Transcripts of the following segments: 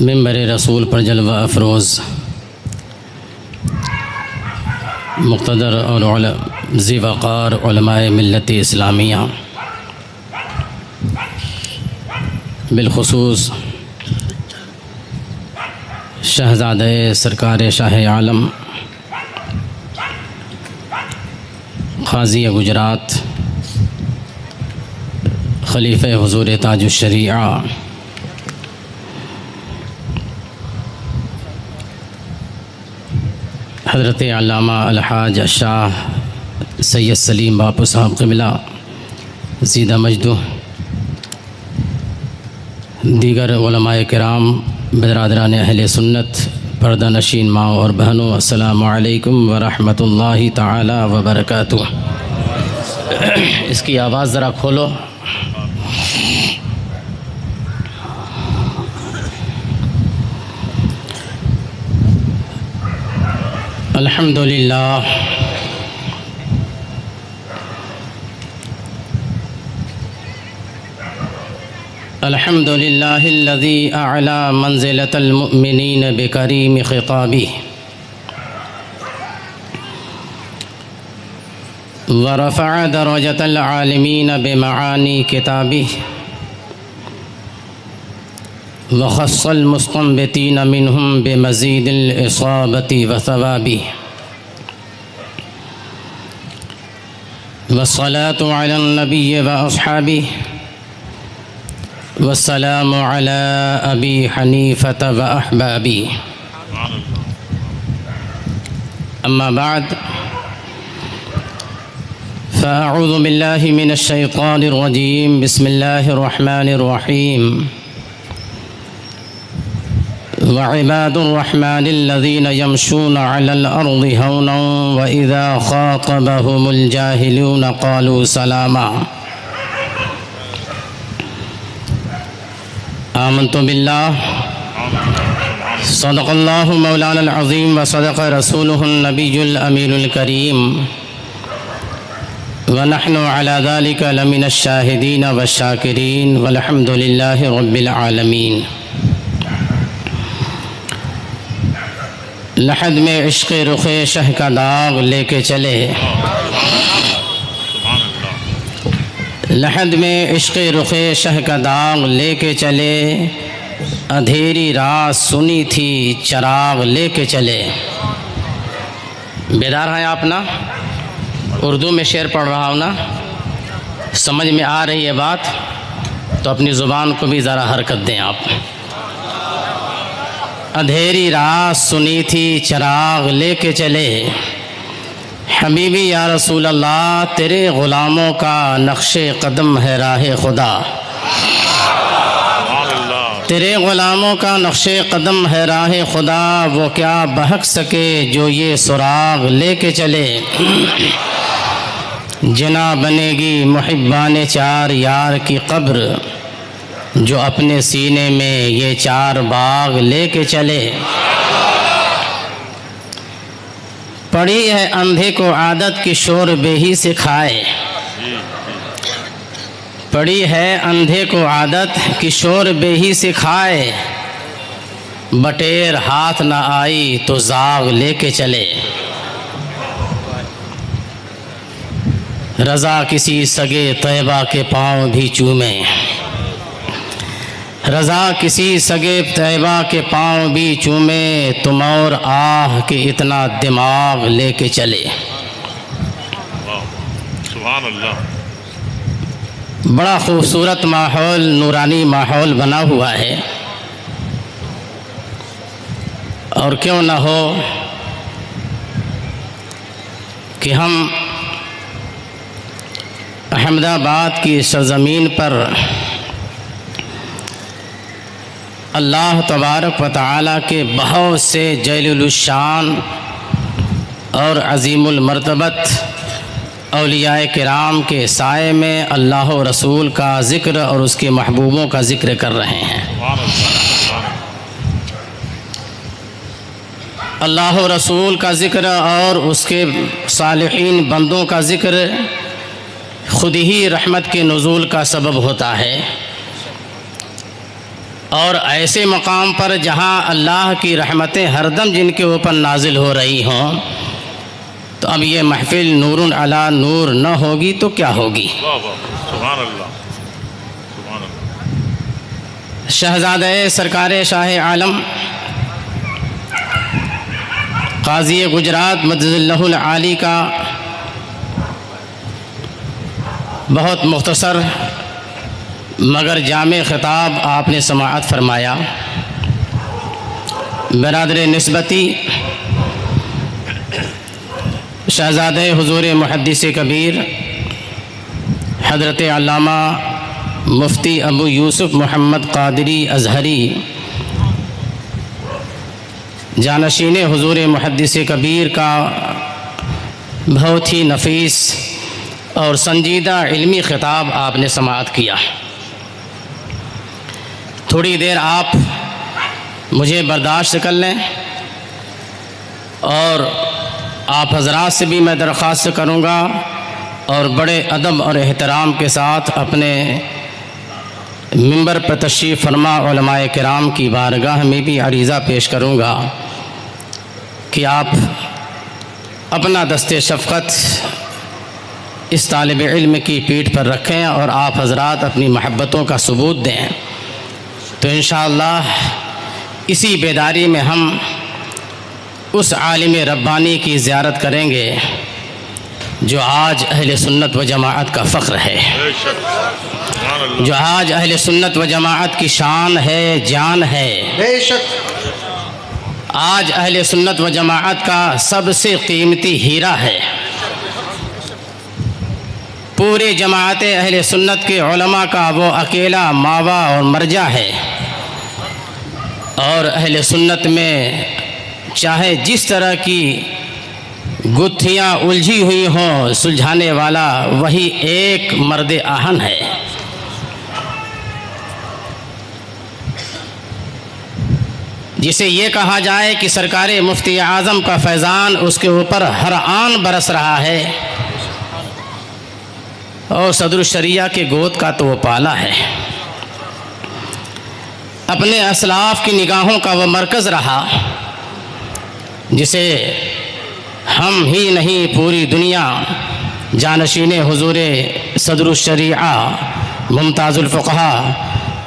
منبر رسول پر جلوہ افروز مقتدر اور ذی وقار علماء ملت اسلامیہ، بالخصوص شہزادہ سرکار شاہ عالم قاضی گجرات خلیفہ حضور تاج الشریعہ حضرت علامہ الحاج شاہ سید سلیم باپو صاحب قبلہ زیدہ مجدہ، دیگر علماء کرام، برادران اہل سنت، پردہ نشین ماں اور بہنوں، السلام علیکم ورحمۃ اللہ تعالی وبرکاتہ۔ اس کی آواز ذرا کھولو۔ الحمدللہ الحمدللہ الذی اعلی منزلۃ المؤمنین بکریم خطابہ ورفع درجۃ العالمین بمعانی کتابہ وخص المستنبطین منہم بمزید الاصابۃ وثوابہ والصلاۃ علی النبی واصحابہ والسلام علی ابی حنیفۃ واحبابہ، اما بعد فاعوذ باللہ من الشیطان الرجیم، بسم اللہ الرحمن الرحیم۔ وعباد الرحمن الذين يمشون على الأرض هونا وإذا خاطبهم الجاهلون قالوا سلاما۔ آمنت بالله صدق الله مولانا العظيم وصدق رسوله النبي الأمين الكريم ونحن على ذلك لمن الشاهدين والشاكرين والحمد لله رب العالمين۔ لحد میں عشق رخ شہ کا داغ لے کے چلے، لحد میں عشق رخ شہ کا داغ لے کے چلے، اندھیری رات سنی تھی چراغ لے کے چلے۔ بیدار ہیں آپ نا؟ اردو میں شعر پڑھ رہا ہوں نا، سمجھ میں آ رہی ہے بات؟ تو اپنی زبان کو بھی ذرا حرکت دیں آپ۔ اندھیری رات سنی تھی چراغ لے کے چلے، حبیبی یا رسول اللہ تیرے غلاموں کا نقش قدم ہے راہ خدا، تیرے غلاموں کا نقش قدم ہے راہ خدا، وہ کیا بہک سکے جو یہ سراغ لے کے چلے۔ جنا بنے گی محبان چار یار کی قبر، جو اپنے سینے میں یہ چار باغ لے کے چلے۔ پڑی ہے اندھے کو عادت کی شور بے ہی سے کھائے، پڑی ہے اندھے کو عادت کی شور بے ہی سے کھائے، بٹیر ہاتھ نہ آئی تو زاغ لے کے چلے۔ رضا کسی سگے طیبہ کے پاؤں بھی چومے، رضا کسی سگے طیبہ کے پاؤں بھی چومے، تم اور آہ کے اتنا دماغ لے کے چلے۔ سبحان اللہ۔ بڑا خوبصورت ماحول، نورانی ماحول بنا ہوا ہے، اور کیوں نہ ہو کہ ہم احمد آباد کی سرزمین پر اللہ تبارک و تعالیٰ کے بہت سے جلیل الشان اور عظیم المرتبت اولیاء کرام کے سائے میں اللہ و رسول کا ذکر اور اس کے محبوبوں کا ذکر کر رہے ہیں۔ اللہ و رسول کا ذکر اور اس کے صالحین بندوں کا ذکر خود ہی رحمت کے نزول کا سبب ہوتا ہے۔ اور ایسے مقام پر جہاں اللہ کی رحمتیں ہر دم جن کے اوپر نازل ہو رہی ہوں، تو اب یہ محفل نور علی نور نہ ہوگی تو کیا ہوگی؟ سبحان اللہ، سبحان اللہ۔ شہزادہ سرکار شاہ عالم قاضی گجرات مدد اللہ العالی کا بہت مختصر مگر جامع خطاب آپ نے سماعت فرمایا۔ برادر نسبتی، شہزادہ حضور محدث کبیر حضرت علامہ مفتی ابو یوسف محمد قادری ازہری، جانشین حضور محدث کبیر کا بہت ہی نفیس اور سنجیدہ علمی خطاب آپ نے سماعت کیا۔ تھوڑی دیر آپ مجھے برداشت کر لیں، اور آپ حضرات سے بھی میں درخواست کروں گا اور بڑے ادب اور احترام کے ساتھ اپنے منبر پر تشریف فرما علماء کرام کی بارگاہ میں بھی عریضہ پیش کروں گا کہ آپ اپنا دست شفقت اس طالب علم کی پیٹھ پر رکھیں اور آپ حضرات اپنی محبتوں کا ثبوت دیں، تو انشاءاللہ اسی بیداری میں ہم اس عالم ربانی کی زیارت کریں گے جو آج اہل سنت و جماعت کا فخر ہے، جو آج اہل سنت و جماعت کی شان ہے، جان ہے، بے شک آج اہل سنت و جماعت کا سب سے قیمتی ہیرا ہے۔ پورے جماعت اہل سنت کے علماء کا وہ اکیلا ماوا اور مرجع ہے، اور اہل سنت میں چاہے جس طرح کی گتھیاں الجھی ہوئی ہوں، سلجھانے والا وہی ایک مرد آہن ہے۔ جسے یہ کہا جائے کہ سرکار مفتی اعظم کا فیضان اس کے اوپر ہر آن برس رہا ہے، اور صدر الشریعہ کے گود کا تو وہ پالا ہے، اپنے اسلاف کی نگاہوں کا وہ مرکز رہا، جسے ہم ہی نہیں پوری دنیا جانشین حضور صدر الشریعہ ممتاز الفقہاء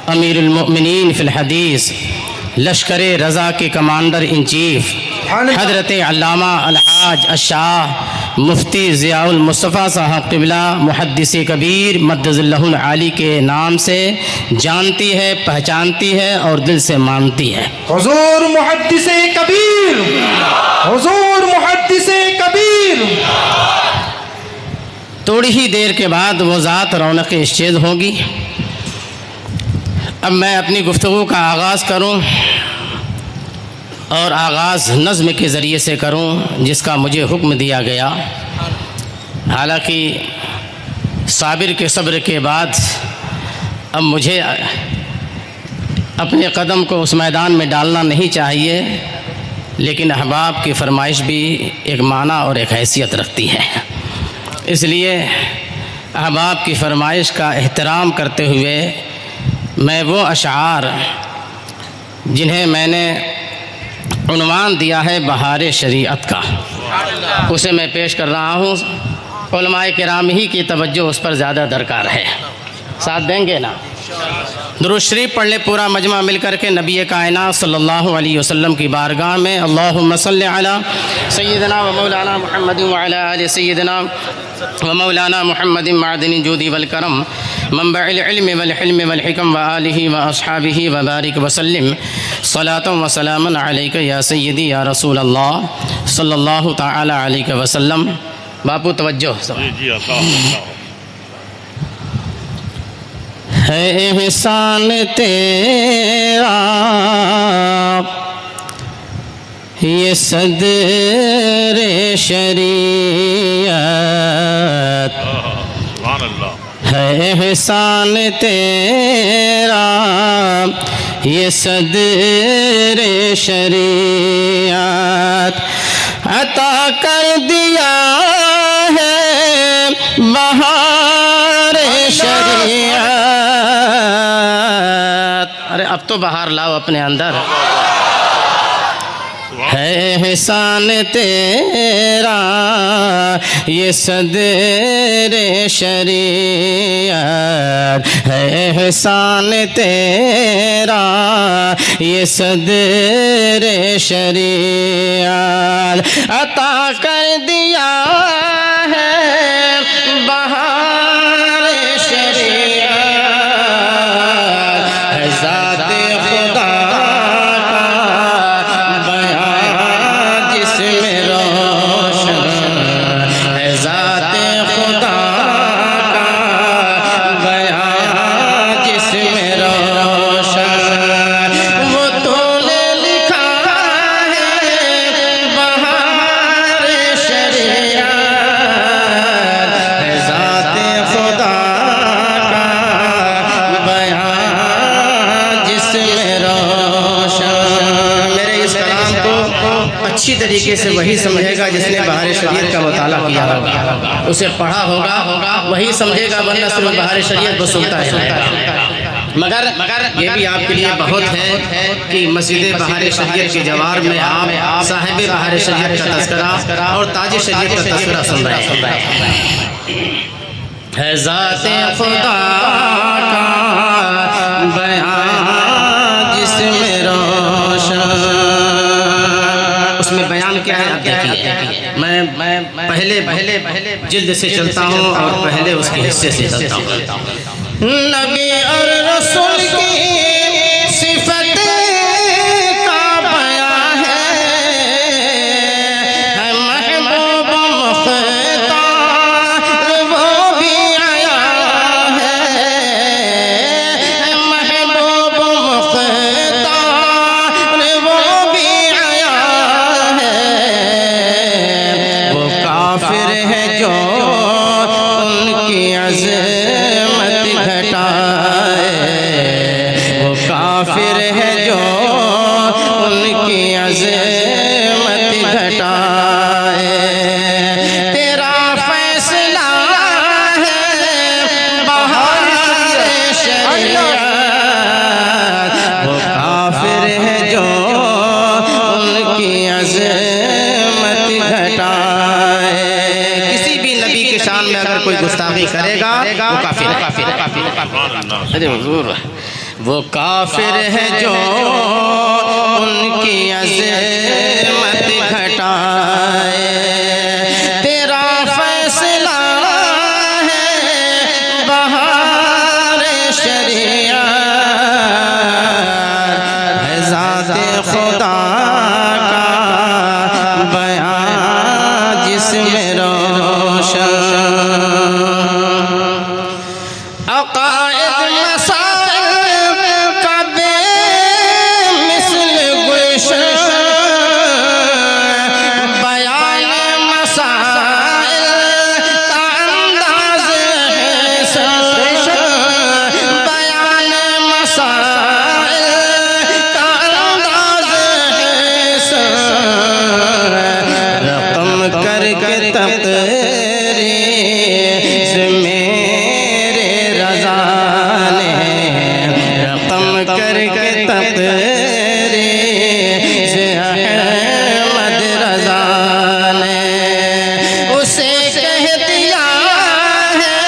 امیر المؤمنین فی الحدیث لشکر رضا کے کمانڈر ان چیف حضرت علامہ الحاج الشاہ مفتی ضیاء المصطفیٰ صاحب قبلہ محدث کبیر مدد اللہ العالی کے نام سے جانتی ہے، پہچانتی ہے اور دل سے مانتی ہے۔ حضور محدث کبیر، حضور محدث کبیر۔ تھوڑی ہی دیر کے بعد وہ ذات رونق اسٹیج ہوگی۔ اب میں اپنی گفتگو کا آغاز کروں، اور آغاز نظم کے ذریعے سے کروں جس کا مجھے حکم دیا گیا۔ حالانکہ صابر کے صبر کے بعد اب مجھے اپنے قدم کو اس میدان میں ڈالنا نہیں چاہیے، لیکن احباب کی فرمائش بھی ایک معنی اور ایک حیثیت رکھتی ہے، اس لیے احباب کی فرمائش کا احترام کرتے ہوئے میں وہ اشعار جنہیں میں نے عنوان دیا ہے بہار شریعت کا، اسے میں پیش کر رہا ہوں۔ علماء کرام ہی کی توجہ اس پر زیادہ درکار ہے، ساتھ دیں گے نا؟ درود شریف پڑھ لے پورا مجمع مل کر کے نبی کائنات صلی اللہ علیہ وسلم کی بارگاہ میں۔ اللہم صلی علی سیدنا و مولانا محمد وعلی آل سیدنا و مولانا محمد معدن الجود والکرم منبع العلم والحلم والحکم وآلہ واصحابہ وبارک وسلم صلاۃ و سلاما علیک یا سیدی یا رسول اللہ صلی اللہ تعالی علیہ وسلم۔ باپو توجہ، جی اللہ ہے احسان تیرا یہ صدر شریعت، سبحان اللہ، ہے احسان تیرا یہ صدر شریعت، عطا کر دیا ہے بہار شریعت۔ ارے اب تو بہار لاؤ اپنے اندر ہے احسان تیرا یہ صدر شریعت ہے احسان تیرا یہ صدر شریعت عطا کر دیا ہے بہار شریعت ہے ذات خدا اچھی طریقے سے وہی سمجھے گا جس نے بہار شریعت کا مطالعہ کیا ہوگا، اسے پڑھا ہوگا، وہی سمجھے گا، ورنہ صرف بہار شریعت بس سنتا ہے۔ مگر یہ بھی آپ کے لیے بہت ہے کہ مسجد بہار شریعت کے جوار میں آپ صاحب بہار شریعت کا تذکرہ اور تاج شریعت کا تذکرہ سن رہے ہیں۔ ہے ذات خدا کا بیان جس میں روشن، اس میں بیان کیا ہے آپ دیکھیے۔ میں پہلے جلد سے چلتا ہوں اور پہلے اس کے حصے سے چلتا ہوں۔ نبی اور رسول کی صفت کا بیان ہے، محبوب مختار وہ بھی آیا ہے، محبوب مختار وہ بھی آیا ہے، وہ کافر ہے جو ان کی عظمت گھٹائے، وہ کافر ہے جو ان کی عظمت گھٹائے، تیرا فیصلہ ہے بہار شریعت، وہ کافر ہے جو ان کی عظمت گھٹائے۔ کسی بھی نبی کے شان میں اگر کوئی گستاخی کرے گا وہ کافر ہے۔ ارے حضور، وہ کافر ہے جو ان کی عظمت گھٹائے، تیرا فیصلہ ہے بہار شریعت، ہے ذات خدا کا بیان جس میں روشن، عقائد مسائل کا بے مثل گلشن، بیان مسائل کا انداز حسن، بیان مسائل کا انداز حسن، رقم کر کے تقریز میرے رضا نے، رقم کر کے تقریز احمد رضا نے، اسے کہہ دیا ہے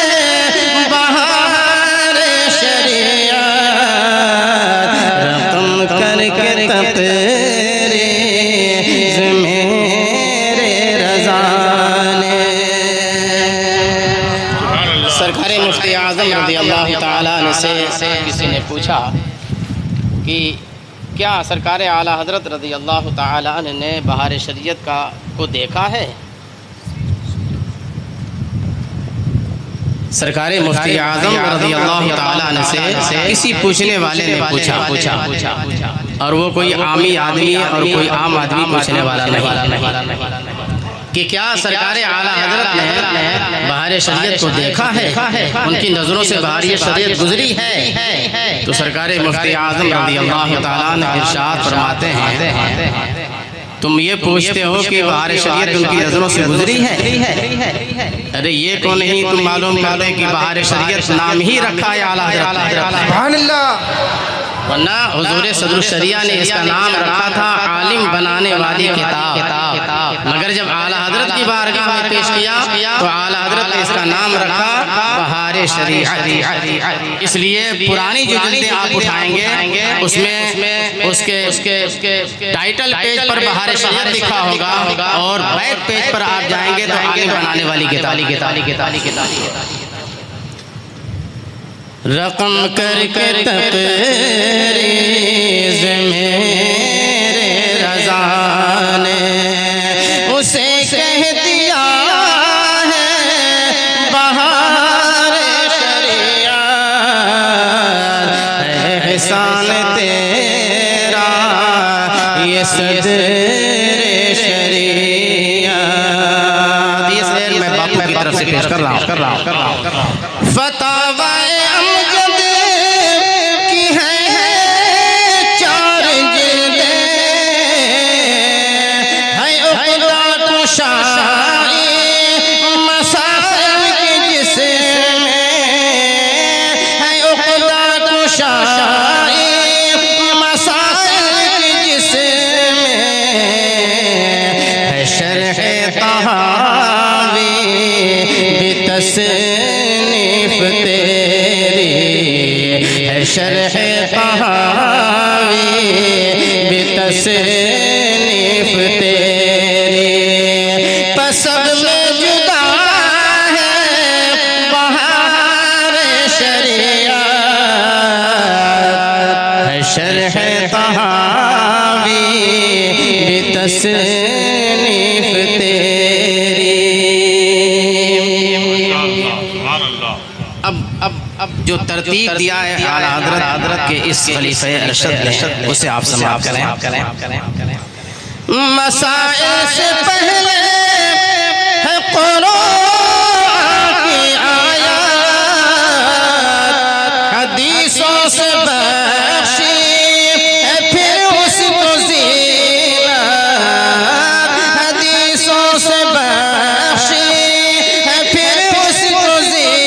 بہار شریعت، رقم کر کے تقریز میرے رضا نے۔ سرکار مفتی اعظم رضی اللہ تعالیٰ عنہ سے کسی نے پوچھا کہ کیا سرکار اعلیٰ حضرت رضی اللہ تعالیٰ عنہ نے بہار شریعت کو دیکھا ہے؟ سرکار مفتی اعظم رضی اللہ تعالیٰ عنہ سے کسی پوچھنے والے نے پوچھا، اور وہ کوئی عامی آدمی اور کوئی عام آدمی پوچھنے والا نہیں، کہ کیا سرکار اعلیٰ حضرت نے بہار شریعت کو دیکھا ہے، ان کی نظروں سے بہار شریعت گزری ہے؟ تو سرکار مفتی اعظم رضی اللہ تعالیٰ عنہ ارشاد فرماتے ہیں، تم یہ پوچھتے ہو کہ بہار شریعت ان کی نظروں سے گزری ہے؟ ارے یہ کو نہیں تم معلوم کرتے کہ بہار شریعت نام ہی رکھا ہے اعلیٰ حضرت۔ سبحان اللہ۔ ورنہ حضور صدر الشریعہ نے اس کا نام رکھا تھا عالم بنانے والی کتاب، مگر جب اعلیٰ حضرت کی بارگاہ میں پیش کیا تو اعلیٰ حضرت نے اس کا نام رکھا بہار شریعت۔ اس لیے پرانی جو جلدیں آپ اٹھائیں گے اس میں اس کے ٹائٹل پیج پر بہار شریعت لکھا ہوگا، اور بیک پیج پر آپ جائیں گے تو عالم بنانے والی کتاب۔ رقم کر کے تقریز میرے رضا نے اسے کہہ دیا ہے بہار شریعت، احسان تیرا یہ صدر شریعت۔ یہ شعر میں باپو کی طرف سے پیش کر رہا ہوں۔ فتاوی امجد کی ہے 4 جلدیں، ہے عقدہ کشائی مسائل کی جس میں، ہے عقدہ کشائی مسائل کی جس میں، ہے شرح طحاوی بتصنیف تیری، ہے شرح طحاوی بتصنیف تیری، پسب میں جدا ہے بہار شریعت، ہے شرح طحاوی بتصنیف تیری۔ اب جو ترتیب دیا ہے اعلیٰ حضرت کے اس خلیفہ ارشد نے، اسے آپ سماعت کریں۔ مسائل سے پہلے ہے قرآن کی آیات، حدیثوں سے بخشی ہے پھر اس کو زینت، حدیثوں سے بخشی ہے پھر اس کو زینت،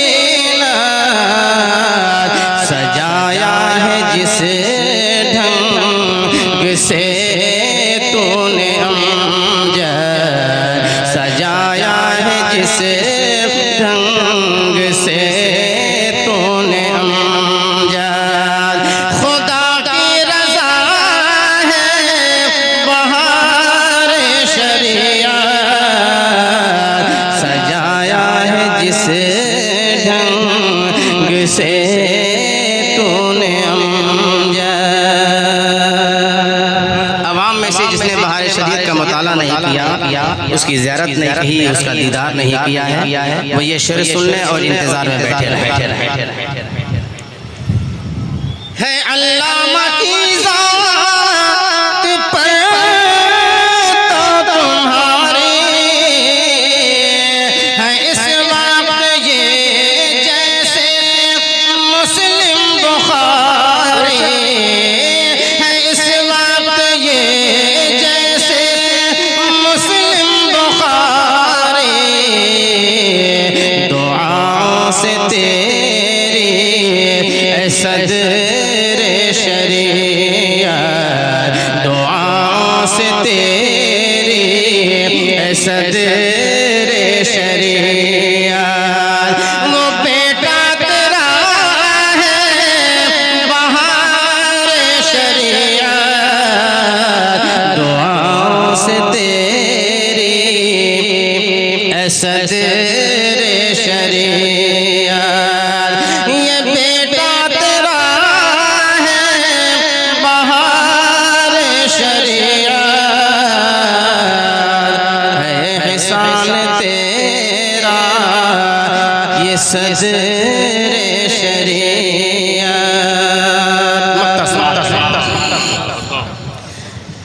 سجایا ہے جس ڈھنگ سے تو نے امجد، سجایا ہے جس ڈھنگ سے تو نے امجد، خدا کی رضا ہے بہار شریعت، سجایا ہے جس ڈھنگ سے تو نے امجد۔ عوام میں سے جس نے بہار شریعت کا مطالعہ نہیں کیا، اس کی زیارت نہیں کی، اس کا دیدار نہیں کیا ہے، وہ یہ شعر سننے اور انتظار میں بیٹھے رہے۔ ہے علامہ کی ذات پر تو تمہاری ہے اس وقت یہ جیسے مسلم بخاری، ہے اس وقت یہ جیسے مسلم بخاری، دعاؤں سے تیری اے صدر شریعت، دعاؤں سے تیری اے صدر شریعت، وہ بیٹا تیرا ہے بہار شریعت، دعاؤں سے تیری اے صدر شریعت، یہ بیٹا تیرا ہے بہار شریعت، ہے احسان تیرا یہ صدر شریعت۔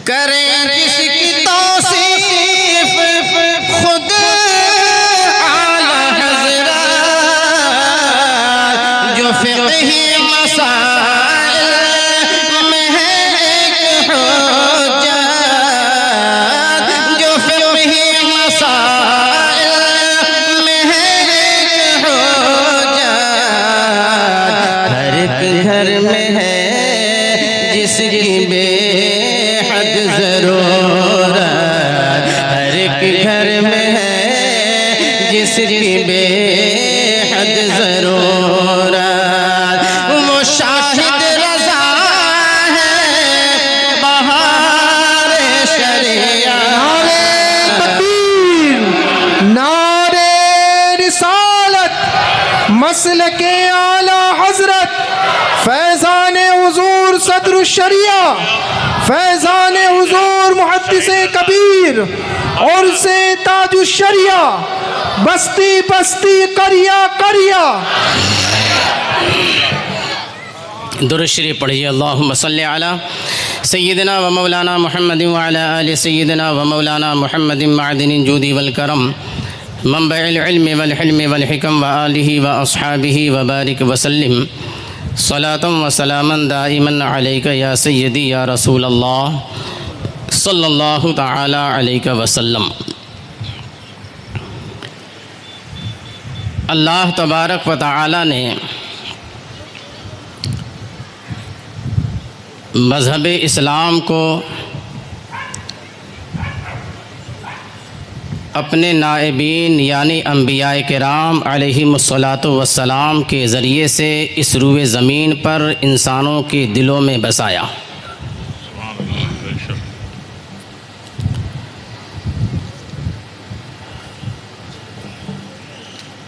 کریں جس کی توصیف خود اعلیٰ حضرت، جو فقہی مسائل میں ہے ایک حجت، جو فقہی مسائل میں ہے ایک حجت، ہر ایک گھر میں ہے جس کی بے حد ضرورت، وہ شاہد رضا ہے بہار شریعت۔ نعرے تکبیر، نعرے رسالت، مسلک اعلی حضرت فیضان حضور صدر الشریعہ، فیضان حضور محدث کبیر اور سے تاج الشریعہ، بستی بستی قریہ قریہ۔ درود شریف پڑھیے۔ اللہم صلی علی سیدنا و مولانا محمد وعلی آل سیدنا و مولانا محمد معدن الجود والکرم، منبع العلم والحلم والحکم وآلہ واصحابہ وبارک وسلم صلاۃ و سلاما دائما علیک یا سیدی یا رسول اللہ صلی اللہ تعالی علیہ وسلم۔ اللہ تبارک و تعالی نے مذہب اسلام کو اپنے نائبین یعنی انبیاء کرام علیہم الصلاۃ والسلام کے ذریعے سے اس روئے زمین پر انسانوں کے دلوں میں بسایا۔ سبحان اللہ، بے شک۔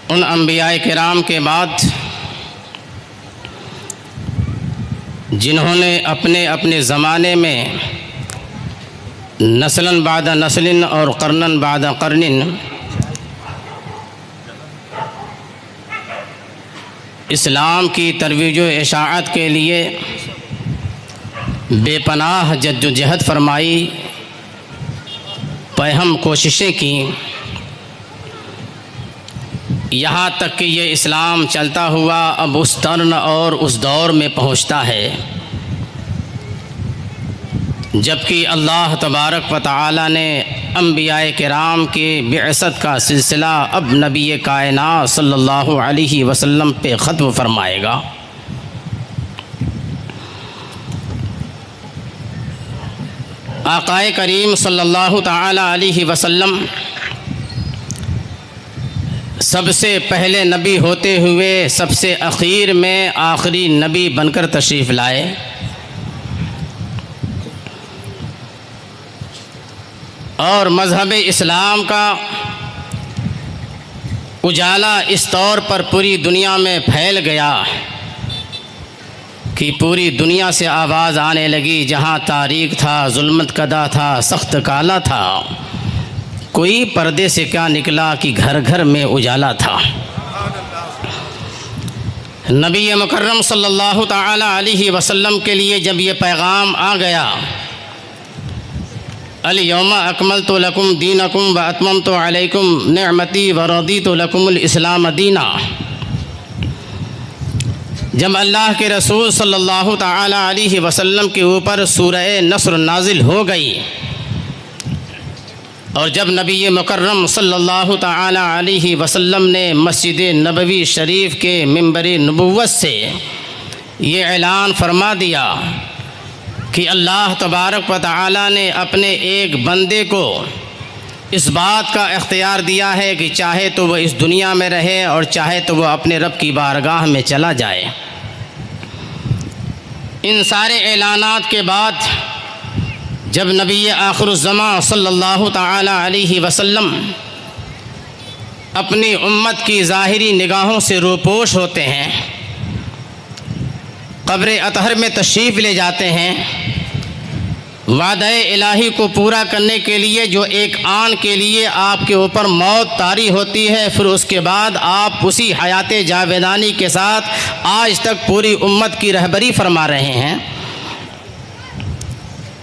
ان انبیاء کرام کے بعد جنہوں نے اپنے اپنے زمانے میں نسلاً بعد نسل اور قرناً بعد قرن اسلام کی ترویج و اشاعت کے لیے بے پناہ جد و جہد فرمائی، پہم کوششیں کیں، یہاں تک کہ یہ اسلام چلتا ہوا اب اس قرن اور اس دور میں پہنچتا ہے جبکہ اللہ تبارک و تعالی نے انبیاء کرام کے بعثت کا سلسلہ اب نبی کائنات صلی اللہ علیہ وسلم پہ ختم فرمائے گا۔ آقائے کریم صلی اللہ تعالی علیہ وسلم سب سے پہلے نبی ہوتے ہوئے سب سے اخیر میں آخری نبی بن کر تشریف لائے۔ اور مذہب اسلام کا اجالا اس طور پر پوری دنیا میں پھیل گیا کہ پوری دنیا سے آواز آنے لگی، جہاں تاریک تھا، ظلمت کدا تھا، سخت کالا تھا، کوئی پردے سے کیا نکلا کہ گھر گھر میں اجالا تھا۔ نبی مکرم صلی اللہ تعالی علیہ وسلم کے لیے جب یہ پیغام آ گیا، الیوم اکملت لکم دینکم واتممت علیکم نعمتی ورضیت لکم الاسلام دینا، جب اللہ کے رسول صلی اللہ تعالی علیہ وسلم کے اوپر سورہ نصر نازل ہو گئی، اور جب نبی مکرم صلی اللہ تعالی علیہ وسلم نے مسجد نبوی شریف کے منبر نبوت سے یہ اعلان فرما دیا کہ اللہ تبارک و تعالی نے اپنے ایک بندے کو اس بات کا اختیار دیا ہے کہ چاہے تو وہ اس دنیا میں رہے اور چاہے تو وہ اپنے رب کی بارگاہ میں چلا جائے۔ ان سارے اعلانات کے بعد جب نبی آخر الزمان صلی اللہ تعالی علیہ وسلم اپنی امت کی ظاہری نگاہوں سے روپوش ہوتے ہیں، قبر اطہر میں تشریف لے جاتے ہیں، وعدہ الہی کو پورا کرنے کے لیے جو ایک آن کے لیے آپ کے اوپر موت طاری ہوتی ہے، پھر اس کے بعد آپ اسی حیات جاویدانی کے ساتھ آج تک پوری امت کی رہبری فرما رہے ہیں۔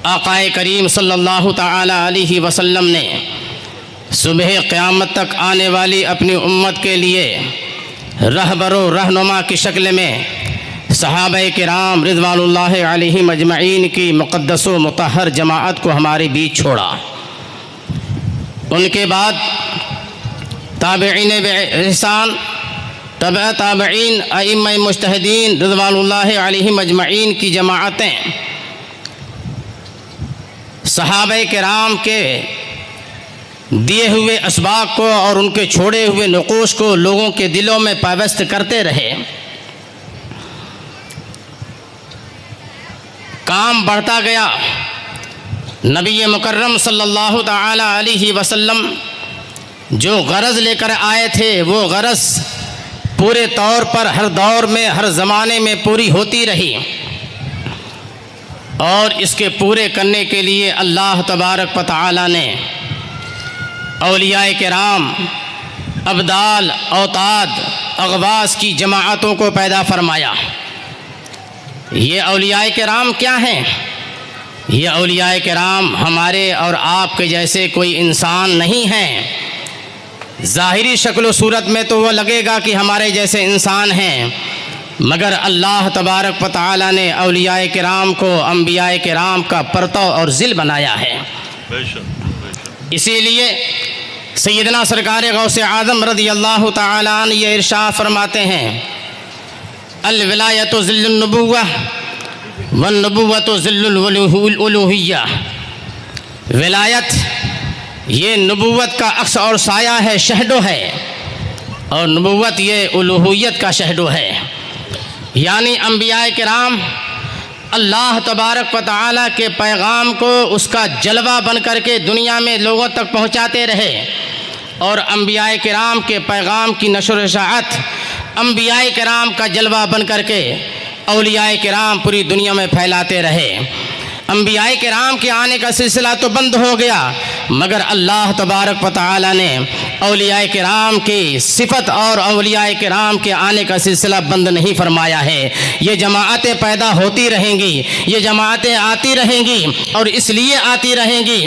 آقائے کریم صلی اللہ تعالی علیہ وسلم نے صبح قیامت تک آنے والی اپنی امت کے لیے رہبر و رہنما کی شکل میں صحابہ کرام رضوان اللہ علیہم اجمعین کی مقدس و مطہر جماعت کو ہمارے بیچ چھوڑا۔ ان کے بعد تابعین بإحسان، تبع تابعین، ائمہ مجتہدین رضوان اللہ علیہم اجمعین کی جماعتیں صحابہ کرام کے دیے ہوئے اسباق کو اور ان کے چھوڑے ہوئے نقوش کو لوگوں کے دلوں میں پیوست کرتے رہے۔ کام بڑھتا گیا۔ نبی مکرم صلی اللہ تعالی علیہ وسلم جو غرض لے کر آئے تھے وہ غرض پورے طور پر ہر دور میں ہر زمانے میں پوری ہوتی رہی، اور اس کے پورے کرنے کے لیے اللہ تبارک و تعالی نے اولیاء کرام، ابدال، اوتاد، اغواث کی جماعتوں کو پیدا فرمایا۔ یہ اولیاء کرام کیا ہیں؟ یہ اولیاء کرام ہمارے اور آپ کے جیسے کوئی انسان نہیں ہیں۔ ظاہری شکل و صورت میں تو وہ لگے گا کہ ہمارے جیسے انسان ہیں، مگر اللہ تبارک و تعالی نے اولیاء کرام کو انبیاء کرام کا پرتو اور ذل بنایا ہے۔ بے شک۔ اسی لیے سیدنا سرکار غوث اعظم رضی اللہ تعالی عنہ یہ ارشاد فرماتے ہیں، الولایت ذل النبوہ والنبوۃ ذل الالوہیہ۔ ولایت یہ نبوت کا عکس اور سایہ ہے، شہدو ہے، اور نبوت یہ الوہیت کا شہدو ہے۔ یعنی انبیاء کرام اللہ تبارک و تعالیٰ کے پیغام کو اس کا جلوہ بن کر کے دنیا میں لوگوں تک پہنچاتے رہے، اور انبیاء کرام کے پیغام کی نشر و اشاعت انبیاء کرام کا جلوہ بن کر کے اولیاء کرام پوری دنیا میں پھیلاتے رہے۔ انبیاء کرام کے آنے کا سلسلہ تو بند ہو گیا، مگر اللہ تبارک و تعالی نے اولیاء کرام کی صفت اور اولیاء کرام کے آنے کا سلسلہ بند نہیں فرمایا ہے۔ یہ جماعتیں پیدا ہوتی رہیں گی، یہ جماعتیں آتی رہیں گی، اور اس لیے آتی رہیں گی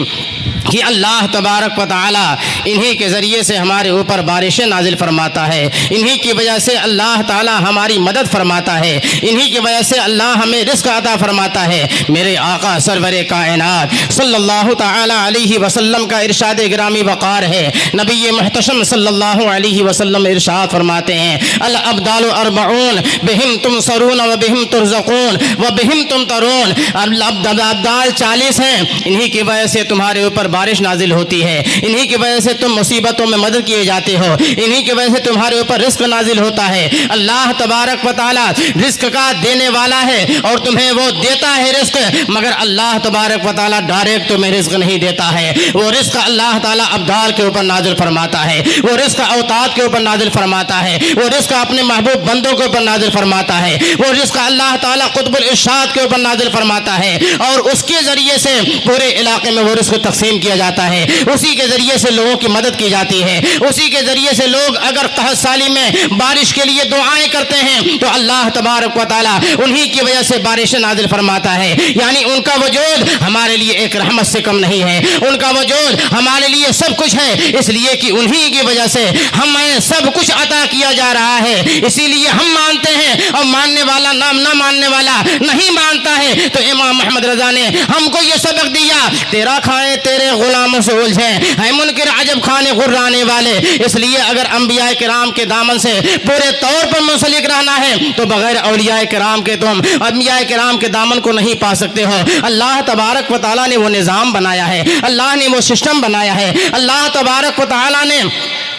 کہ اللہ تبارک و تعالی انہی کے ذریعے سے ہمارے اوپر بارشیں نازل فرماتا ہے، انہی کی وجہ سے اللہ تعالی ہماری مدد فرماتا ہے، انہی کی وجہ سے اللہ ہمیں رزق عطا فرماتا ہے۔ میرے آقا سرور کائنات صلی اللہ تعالی علیہ وسلم کا ارشاد گرامی وقار ہے، نبی محتشم صلی اللہ علیہ وسلم ارشاد فرماتے ہیں، الابدال اربعون بہم تنصرون و بہم ترزقون و بہم تمطرون۔ ابدال 40 ہیں، انہی کی وجہ سے تمہارے اوپر بارش نازل ہوتی ہے، انہی کی وجہ سے تم مصیبتوں میں مدد کیے جاتے ہو، انہی کی وجہ سے تمہارے اوپر رزق نازل ہوتا ہے۔ اللہ تبارک و تعالی رزق کا دینے والا ہے اور تمہیں وہ دیتا ہے رزق، مگر اللہ تبارک و تعالی ڈائریکٹ تمہیں رزق نہیں دیتا ہے۔ وہ رزق اللہ تعالی ابدال کے اوپر نازل فرماتا ہے، وہ رزق اوتاد کے اوپر نازل فرماتا ہے، وہ رزق اپنے محبوب بندوں کے اوپر نازل فرماتا ہے، وہ رزق اللہ تعالی قطب الارشاد کے اوپر نازل فرماتا ہے، اور اس کے ذریعے سے پورے علاقے میں وہ رزق تقسیم کیا جاتا ہے، اسی کے ذریعے سے لوگوں کی مدد کی جاتی ہے، اسی کے ذریعے سے لوگ اگر قحط سالی میں بارش کے لیے دعائیں کرتے ہیں تو اللہ تبارک و تعالی انہی کی وجہ سے بارشیں نازل فرماتا ہے۔ یعنی ان کا وجود ہمارے لیے ایک رحمت سے کم نہیں ہے، ان کا وجود ہمارے لیے سب کچھ ہے، اس لیے کہ انہی کی وجہ سے ہمیں سب کچھ عطا کیا جا رہا ہے۔ اسی لیے ہم مانتے ہیں، اور ماننے والا نہ ماننے والا نہیں مانتا ہے۔ تو امام محمد رضا نے ہم کو یہ سبق دیا، تیرا کھائے تیرے غلاموں سے الجھیں، ہے منکر عجب کھانے غرانے والے۔ اس لیے اگر انبیاء کرام کے دامن سے پورے طور پر منسلک رہنا ہے تو بغیر اولیاء کرام کے تم انبیاء کرام کے دامن کو نہیں پا سکتے ہو۔ اللہ تبارک و تعالیٰ نے وہ نظام بنایا ہے، اللہ نے وہ سسٹم بنایا ہے، اللہ تبارک و تعالیٰ نے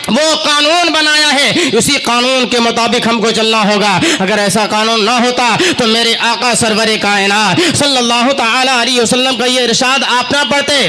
وہ قانون بنایا ہے، اسی قانون کے مطابق ہم کو چلنا ہوگا۔ اگر ایسا قانون نہ ہوتا تو میرے آقا سرور کائنات صلی اللہ تعالی علیہ وسلم کا یہ ارشاد آپ نہ پڑھتے،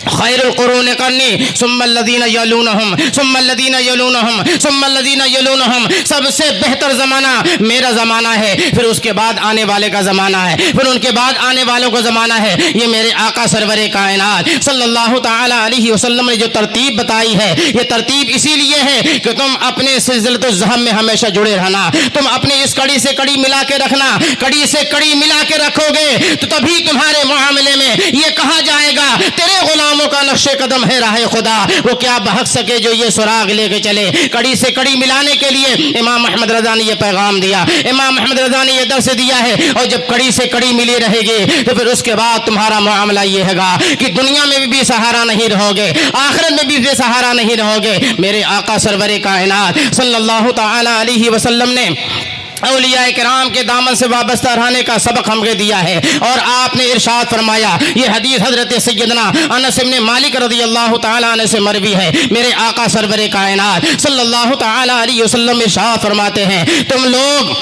خیر القرون قرنی ثم الذین یلونہم ثم الذین یلونہم ثم الذین یلونہم۔ سب سے بہتر زمانہ میرا زمانہ ہے، پھر اس کے بعد آنے والے کا زمانہ ہے، پھر ان کے بعد آنے والوں کا زمانہ ہے۔ یہ میرے آقا سرور کائنات صلی اللہ تعالی علیہ وسلم نے جو ترتیب بتائی ہے، یہ ترتیب اسی لیے ہے کہ تم اپنے سلسلۃ الذہب میں ہمیشہ جڑے رہنا، تم اپنی اس کڑی سے کڑی ملا کے رکھنا، کڑی سے کڑی ملا کے رکھو گے تو تبھی تمہارے معاملے میں یہ کہا جائے گا تیرے غلام کا نقش قدم ہے راہ خدا، وہ کیا بہک سکے جو یہ سراغ لے کے چلے۔ کڑی سے کڑی ملانے کے لیے امام احمد رضا نے یہ پیغام دیا، امام احمد رضا نے یہ درس دیا ہے، اور جب کڑی سے کڑی ملی رہے گی تو پھر اس کے بعد تمہارا معاملہ یہ ہے گا کہ دنیا میں بھی سہارا نہیں رہو گے، آخرت میں بھی بے سہارا نہیں رہو گے۔ میرے آقا سرور کائنات صلی اللہ تعالی علیہ وسلم نے اولیاء کرام کے دامن سے وابستہ رہنے کا سبق ہم کو دیا ہے۔ اور آپ نے ارشاد فرمایا، یہ حدیث حضرت سیدنا انس بن مالک رضی اللہ تعالیٰ عنہ سے مروی ہے، میرے آقا سرور کائنات صلی اللہ تعالیٰ علیہ وسلم ارشاد فرماتے ہیں، تم لوگ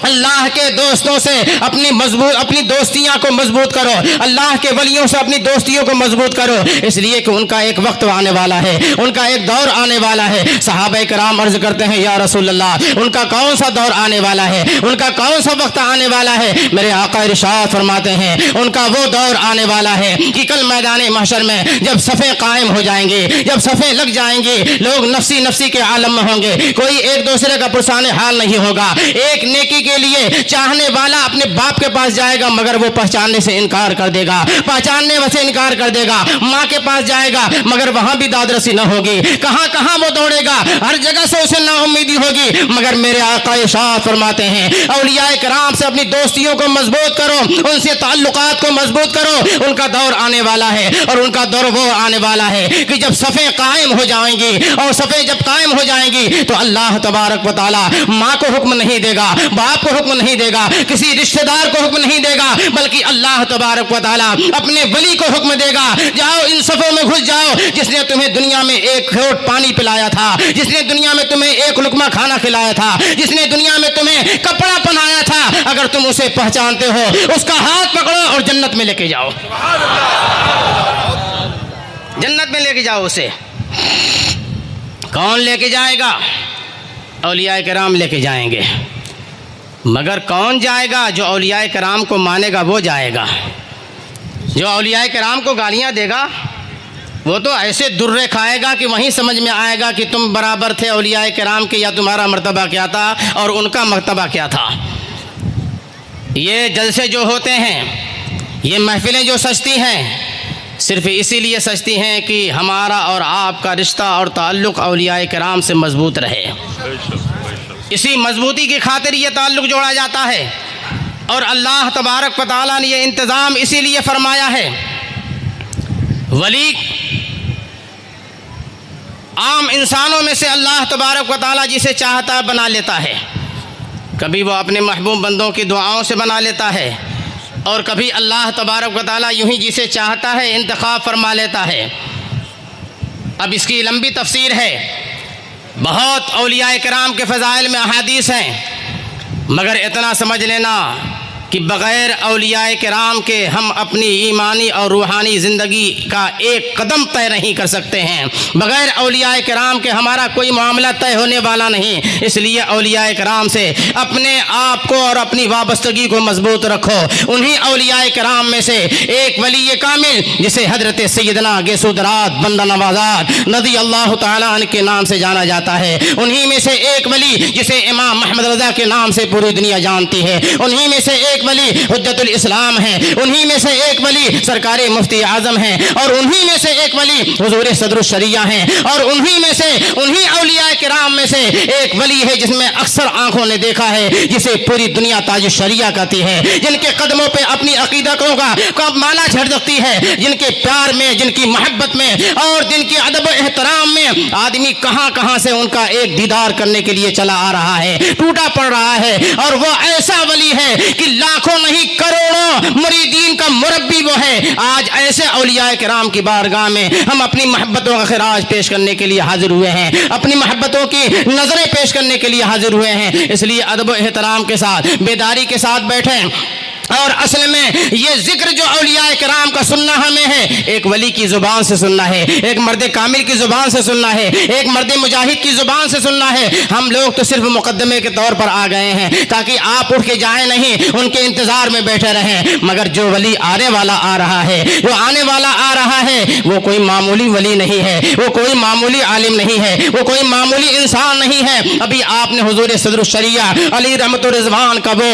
اللہ کے دوستوں سے اپنی دوستیاں کو مضبوط کرو، اللہ کے ولیوں سے اپنی دوستیوں کو مضبوط کرو، اس لیے کہ ان کا ایک وقت آنے والا ہے، ان کا ایک دور آنے والا ہے۔ صحابہ کرام عرض کرتے ہیں، یا رسول اللہ، ان کا کون سا دور آنے والا ہے، ان کا کون سا وقت آنے والا ہے؟ میرے آقا ارشاد فرماتے ہیں، ان کا وہ دور آنے والا ہے کہ کل میدان محشر میں جب صفیں قائم ہو جائیں گے، جب صفیں لگ جائیں گی، لوگ نفسی نفسی کے عالم میں ہوں گے، کوئی ایک دوسرے کا پرسان حال نہیں ہوگا۔ ایک نیکی کے لیے چاہنے والا اپنے باپ کے پاس جائے گا مگر وہ پہچاننے سے انکار کر دے گا، پہچاننے سے انکار کر دے گا۔ ماں کے پاس جائے گا مگر وہاں بھی داد رسی نہ ہوگی، کہاں کہاں وہ دوڑے گا، ہر جگہ سے اسے نا امیدی ہوگی، مگر میرے آقا ارشاد فرماتے ہیں، اولیاء کرام سے اپنی دوستیوں کو مضبوط کرو، ان سے تعلقات کو مضبوط کرو، ان کا دور آنے والا ہے، اور ان کا دور وہ آنے والا ہے کہ جب صفیں قائم ہو جائیں گی، اور صفیں جب قائم ہو جائیں گی تو اللہ تبارک و تعالی ماں کو حکم نہیں دے گا، باپ کو حکم نہیں دے گا، کسی رشتہ دار کو حکم نہیں دے گا، بلکہ اللہ تبارک و تعالی اپنے ولی کو حکم دے گا، جاؤ ان صفوں میں گھس جاؤ، جس نے تمہیں دنیا میں ایک گھونٹ پانی پلایا تھا، جس نے دنیا میں تمہیں ایک لقمہ کھانا کھلایا تھا، جس نے دنیا میں تمہیں کپڑا پہنایا تھا، اگر تم اسے پہچانتے ہو اس کا ہاتھ پکڑو اور جنت میں لے کے جاؤ، جنت میں لے کے جاؤ اسے۔ کون لے کے جائے گا؟ اولیاء کرام لے کے جائیں گے، مگر کون جائے گا؟ جو اولیاء کرام کو مانے گا وہ جائے گا، جو اولیاء کرام کو گالیاں دے گا وہ تو ایسے درے کھائے گا کہ وہیں سمجھ میں آئے گا کہ تم برابر تھے اولیاء کرام کے، یا تمہارا مرتبہ کیا تھا اور ان کا مرتبہ کیا تھا۔ یہ جلسے جو ہوتے ہیں، یہ محفلیں جو سجتی ہیں، صرف اسی لیے سجتی ہیں کہ ہمارا اور آپ کا رشتہ اور تعلق اولیاء کرام سے مضبوط رہے، اسی مضبوطی کی خاطر یہ تعلق جوڑا جاتا ہے، اور اللہ تبارک و تعالیٰ نے یہ انتظام اسی لیے فرمایا ہے۔ ولی عام انسانوں میں سے اللہ تبارک و تعالیٰ جسے چاہتا ہے بنا لیتا ہے، کبھی وہ اپنے محبوب بندوں کی دعاؤں سے بنا لیتا ہے، اور کبھی اللہ تبارک و تعالیٰ یوں ہی جسے چاہتا ہے انتخاب فرما لیتا ہے۔ اب اس کی لمبی تفسیر ہے، بہت اولیاء کرام کے فضائل میں احادیث ہیں، مگر اتنا سمجھ لینا کہ بغیر اولیاء کرام کے ہم اپنی ایمانی اور روحانی زندگی کا ایک قدم طے نہیں کر سکتے ہیں، بغیر اولیاء کرام کے ہمارا کوئی معاملہ طے ہونے والا نہیں۔ اس لیے اولیاء کرام سے اپنے آپ کو اور اپنی وابستگی کو مضبوط رکھو۔ انہی اولیاء کرام میں سے ایک ولی کامل جسے حضرت سیدنا گیسودرات بندہ نوازات رضی اللہ تعالیٰ عنہ کے نام سے جانا جاتا ہے، انہی میں سے ایک ولی جسے امام محمد رضا کے نام سے پوری دنیا جانتی ہے، انہی میں سے ایک ولی حجت الاسلام ہیں، انہی میں سے ایک ولی سرکار مفتی اعظم ہیں، اور انہی میں سے ایک ولی حضور صدر الشریعہ ہیں، اور انہی میں سے انہی اولیاء کرام میں سے ایک ولی ہے جس میں اکثر آنکھوں نے دیکھا ہے، جسے پوری دنیا تاج الشریعہ کہتی ہے، جن کے قدموں پہ اپنی عقیدتوں کا مالا جھڑکتی ہے، جن کے پیار میں، جن کی محبت میں اور جن کے ادب و احترام میں آدمی کہاں کہاں سے ان کا ایک دیدار کرنے کے لیے چلا آ رہا ہے، ٹوٹا پڑ رہا ہے، اور وہ ایسا ولی ہے کہ لاکھوں نہیں کروڑوں مریدین کا مربی وہ ہے۔ آج ایسے اولیاء کرام کی بارگاہ میں ہم اپنی محبتوں کا خراج پیش کرنے کے لیے حاضر ہوئے ہیں، اپنی محبتوں کی نظریں پیش کرنے کے لیے حاضر ہوئے ہیں، اس لیے ادب و احترام کے ساتھ، بیداری کے ساتھ بیٹھیں۔ اور اصل میں یہ ذکر جو اولیاء کرام کا سننا ہمیں ہے، ایک ولی کی زبان سے سننا ہے، ایک مرد کامل کی زبان سے سننا ہے، ایک مرد مجاہد کی زبان سے سننا ہے۔ ہم لوگ تو صرف مقدمے کے طور پر آ گئے ہیں تاکہ آپ اٹھ کے جائیں نہیں، ان کے انتظار میں بیٹھے رہیں، مگر جو ولی آنے والا آ رہا ہے، جو آنے والا آ رہا ہے، وہ کوئی معمولی ولی نہیں ہے، وہ کوئی معمولی عالم نہیں ہے، وہ کوئی معمولی انسان نہیں ہے۔ ابھی آپ نے حضور صدر الشریعہ علی رحمت الرضوان کا وہ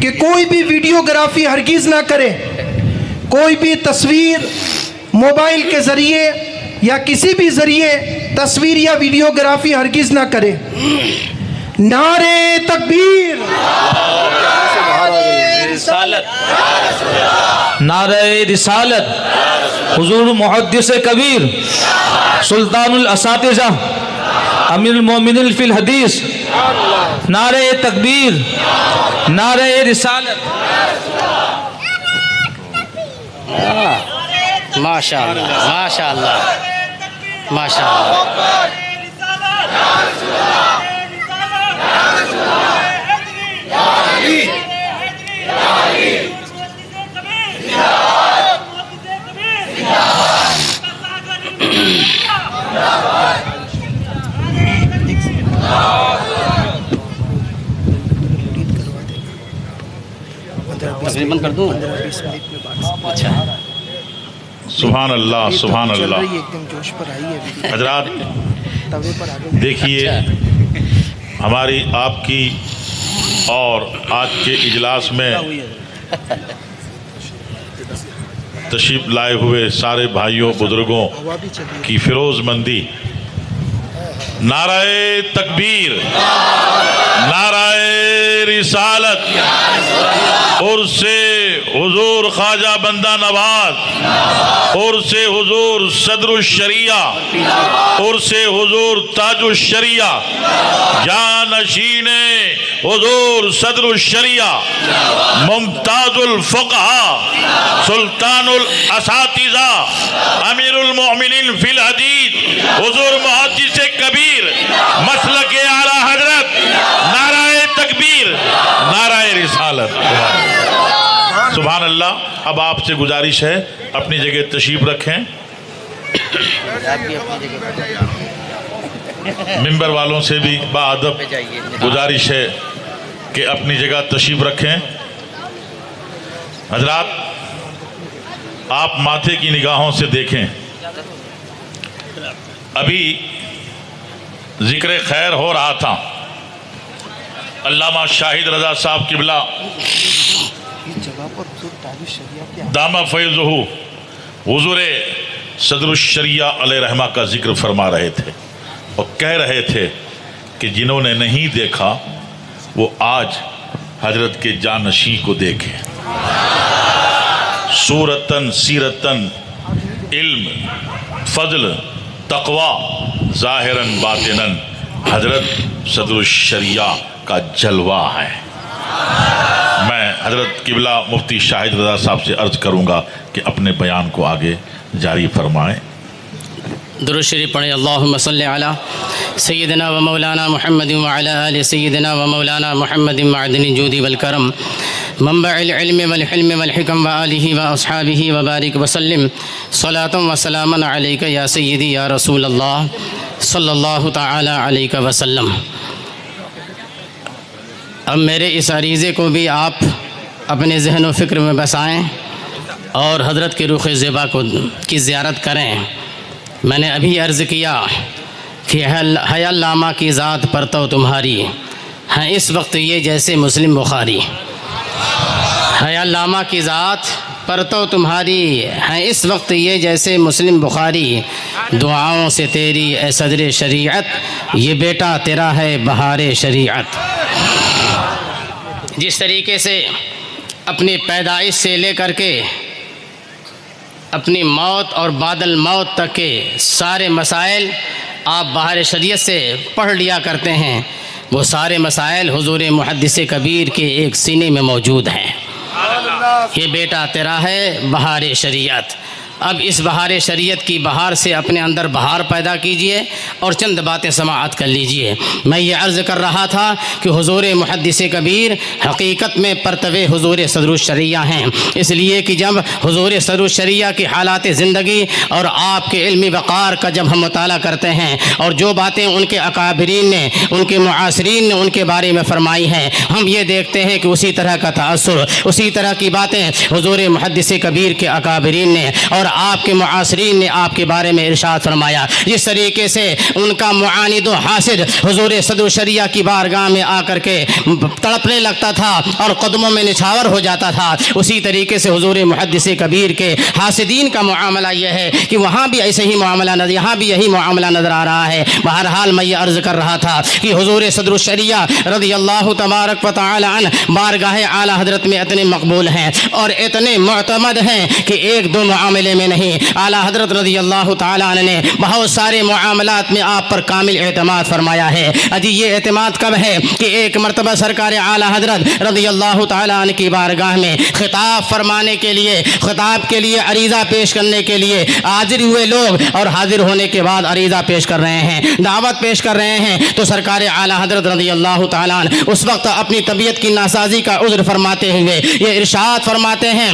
کہ کوئی بھی ویڈیوگرافی ہرگز نہ کریں، کوئی بھی تصویر موبائل کے ذریعے یا کسی بھی ذریعے تصویر یا ویڈیوگرافی ہرگز نہ کریں۔ نعرے تکبیر، نعرہ رسالت، حضور محدث کبیر، سلطان الاساتذہ، امیر المومنین فی الحدیث، نعرہ تکبیر، نعرہ رسالت۔ ماشاء اللہ، ماشاء اللہ، ماشاء اللہ۔ تقریباً کر دوں؟ اچھا، سبحان اللہ، سبحان اللہ۔ حضرات دیکھیے، ہماری آپ کی اور آج کے اجلاس میں تشریف لائے ہوئے سارے بھائیوں بزرگوں کی فیروز مندی، نعرہ تکبیر، نعرہ رسالت، عرس حضور خواجہ بندہ نواز، عرس حضور صدر الشریعہ، عرس حضور تاج الشریعہ، جانشین حضور صدر الشریعہ، ممتاز الفقہاء، سلطان الاساتذہ، امیر المومنین فی الحدیث، حضور محدث کبیر، مسلک اعلیٰ حضرت، نعرہ تکبیر، نعرہ رسالت۔ سبحان اللہ۔ اب آپ سے گزارش ہے اپنی جگہ تشریف رکھیں، ممبر والوں سے بھی باادب گزارش ہے کہ اپنی جگہ تشریف رکھیں۔ حضرات آپ ماتھے کی نگاہوں سے دیکھیں، ابھی ذکر خیر ہو رہا تھا، علامہ شاہد رضا صاحب قبلہ دامہ فیضہ حضور صدر الشریعہ علیہ رحمہ کا ذکر فرما رہے تھے اور کہہ رہے تھے کہ جنہوں نے نہیں دیکھا وہ آج حضرت کے جانشین کو دیکھیں۔ صورتاً سیرتاً، علم، فضل، تقوی، ظاہراً باطناً حضرت صدر الشریعہ کا جلوہ ہے۔ میں حضرت قبلہ مفتی شاہد رضا صاحب سے عرض کروں گا کہ اپنے بیان کو آگے جاری فرمائیں۔ درود شریف پڑھیں۔ اللہم صلی علی سیدنا و مولانا محمد وعلی آل سیدنا و مولانا محمد معدن الجود والکرم، منبع العلم والحلم والحکم وآلہ واصحابہ وبارک وسلم، صلاۃ و سلاما علیک یا سیدی یا رسول اللہ صلی اللہ تعالی علیہ وسلم۔ اب میرے اس عریضے کو بھی آپ اپنے ذہن و فکر میں بسائیں اور حضرت کے رخ زیبا کی زیارت کریں۔ میں نے ابھی عرض کیا کہ ہے علامہ کی ذات پرتو تمہاری، ہیں اس وقت یہ جیسے مسلم بخاری۔ ہے علامہ کی ذات پرتو تمہاری، ہیں اس وقت یہ جیسے مسلم بخاری، دعاؤں سے تیری اے صدر شریعت، یہ بیٹا تیرا ہے بہار شریعت۔ جس طریقے سے اپنی پیدائش سے لے کر کے اپنی موت اور بعد الموت تک کے سارے مسائل آپ بہار شریعت سے پڑھ لیا کرتے ہیں، وہ سارے مسائل حضور محدث کبیر کے ایک سینے میں موجود ہیں۔ یہ بیٹا تیرا ہے بہار شریعت۔ اب اس بہار شریعت کی بہار سے اپنے اندر بہار پیدا کیجئے اور چند باتیں سماعت کر لیجئے۔ میں یہ عرض کر رہا تھا کہ حضور محدث کبیر حقیقت میں پرتو حضور صدر الشریعہ ہیں، اس لیے کہ جب حضور صدر الشریعہ کی حالات زندگی اور آپ کے علمی وقار کا جب ہم مطالعہ کرتے ہیں اور جو باتیں ان کے اکابرین نے، ان کے معاصرین نے ان کے بارے میں فرمائی ہیں، ہم یہ دیکھتے ہیں کہ اسی طرح کا تأثر، اسی طرح کی باتیں حضور محدث کبیر کے اکابرین نے اور اور آپ کے معاصرین نے آپ کے بارے میں ارشاد فرمایا، جس طریقے سے ان کا معاند و حاسد حضور صدر شریعہ کی بارگاہ میں آ کر کے تڑپنے لگتا تھا اور قدموں میں نچھاور ہو جاتا تھا، اسی طریقے سے حضور محدث کبیر کے حاسدین کا معاملہ یہ ہے کہ وہاں بھی ایسے ہی معاملہ نظر، یہاں بھی یہی معاملہ نظر آ رہا ہے۔ بہرحال میں یہ عرض کر رہا تھا کہ حضور صدر الشریعہ رضی اللہ تبارک و تعالی عنہ بارگاہ اعلی حضرت میں اتنے مقبول ہیں اور اتنے معتمد ہیں کہ ایک دو معاملے میں نہیں، اعلی حضرت رضی اللہ تعالی عنہ نے بہت سارے معاملات میں آپ پر کامل اعتماد فرمایا ہے۔ اجی یہ اعتماد کب ہے کہ ایک مرتبہ سرکار اعلی حضرت رضی اللہ تعالی عنہ کی بارگاہ میں خطاب فرمانے کے لیے، خطاب کے لیے عریضہ پیش کرنے کے لیے حاضر ہوئے لوگ، اور حاضر ہونے کے بعد عریضہ پیش کر رہے ہیں، دعوت پیش کر رہے ہیں، تو سرکار اعلی حضرت رضی اللہ تعالیٰ عنہ اس وقت اپنی طبیعت کی ناسازی کا عذر فرماتے ہوئے یہ ارشاد فرماتے ہیں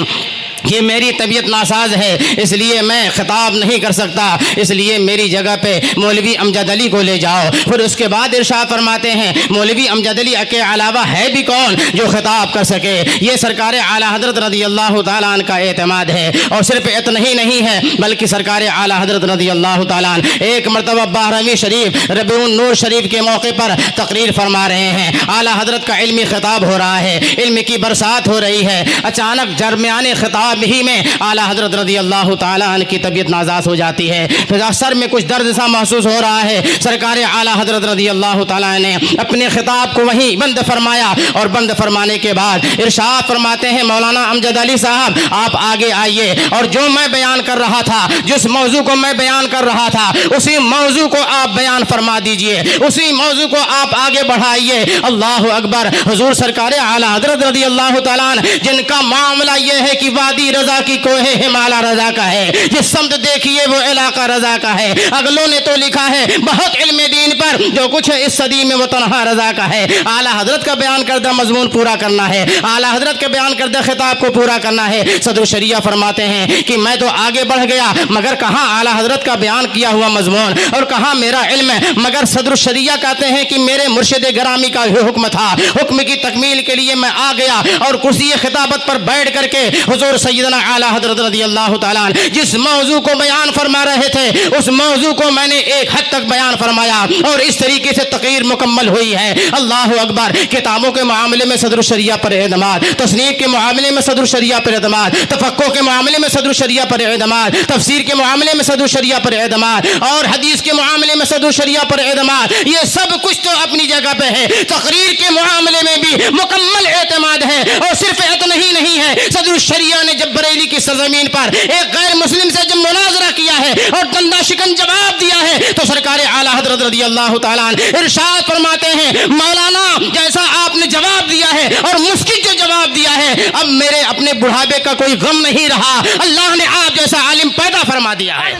کہ میری طبیعت ناساز ہے، اس لیے میں خطاب نہیں کر سکتا، اس لیے میری جگہ پہ مولوی امجد علی کو لے جاؤ۔ پھر اس کے بعد ارشاد فرماتے ہیں مولوی امجد علی کے علاوہ ہے بھی کون جو خطاب کر سکے۔ یہ سرکار اعلی حضرت رضی اللہ تعالیٰ عنہ کا اعتماد ہے، اور صرف اتنا ہی نہیں ہے بلکہ سرکار اعلی حضرت رضی اللہ تعالیٰ عنہ ایک مرتبہ 12ویں شریف ربیع النور شریف کے موقع پر تقریر فرما رہے ہیں، اعلی حضرت کا علمی خطاب ہو رہا ہے، علم کی برسات ہو رہی ہے، اچانک درمیان خطاب ہی میں اعلیٰ حضرت رضی اللہ تعالیٰ عنہ کی طبیعت نازاز ہو جاتی ہے، سر میں کچھ درد سا محسوس ہو رہا ہے۔ سرکار اعلیٰ حضرت رضی اللہ تعالیٰ عنہ نے اپنے خطاب کو وہیں بند فرمایا، اور بند فرمانے کے بعد ارشاد فرماتے ہیں مولانا امجد علی صاحب آپ آگے آئیے، اور جو میں بیان کر رہا تھا، جس موضوع کو میں بیان کر رہا تھا، اسی موضوع کو آپ بیان فرما دیجئے، اسی موضوع کو آپ آگے بڑھائیے۔ اللہ اکبر۔ حضور سرکار اعلیٰ حضرت رضی اللہ تعالیٰ عنہ جن کا معاملہ یہ ہے کہ وادی رضا کی کوہ ہمالا رضا کا ہے، جس سمت دیکھیے وہ علاقہ رضا کا ہے، اگلوں نے تو لکھا ہے بہت علم دین پر، جو کچھ ہے اس صدی میں وہ تنہا رضا کا ہے۔ اعلیٰ حضرت کا بیان کردہ مضمون پورا کرنا ہے، اعلیٰ حضرت کے بیان کردہ خطاب کو پورا کرنا ہے۔ صدر شریعہ فرماتے ہیں کہ میں تو آگے بڑھ گیا، مگر کہاں اعلیٰ حضرت کا بیان کیا ہوا مضمون اور کہاں میرا علم ہے، مگر صدر شریعہ کہتے ہیں کہ میرے مرشد گرامی کا حکم تھا، حکم کی تکمیل کے لیے میں آ گیا، اور کرسی خطابت پر بیٹھ کر کے حضور سیدنا اعلیٰ حضرت رضی اللہ تعالیٰ عنہ جس موضوع کو بیان فرما رہے تھے اس موضوع کو میں نے ایک حد تک بیان فرمایا، اور اس طریقے سے تقریر مکمل ہوئی ہے۔ اللہ اکبر۔ کتابوں کے معاملے میں صدر شریعہ پر اعتماد، تصنیف کے معاملے میں صدر شریعہ پر اعتماد، تفقہ کے معاملے میں صدر شریعہ پر اعتماد، تفسیر کے معاملے میں صدر شریعہ پر اعتماد، اور حدیث کے معاملے میں صدر شریعہ پر اعتماد، یہ سب کچھ تو اپنی جگہ پہ ہے۔ تقریر کے معاملے میں بھی مکمل اعتماد ہے، اور صرف اتنا ہی نہیں ہے، صدر شریعہ نے جب بریلی کی سرزمین پر ایک غیر مسلم سے جب مناظرہ کیا ہے اور دندہ شکن جواب دیا ہے، تو سرکار اعلیٰ حضرت رضی اللہ تعالیٰ عنہ ارشاد فرماتے ہیں مولانا جیسا آپ نے جواب دیا ہے اور مسکت جو جواب دیا ہے، اب میرے اپنے بڑھاپے کا کوئی غم نہیں رہا، اللہ نے آپ جیسا عالم پیدا فرما دیا ہے۔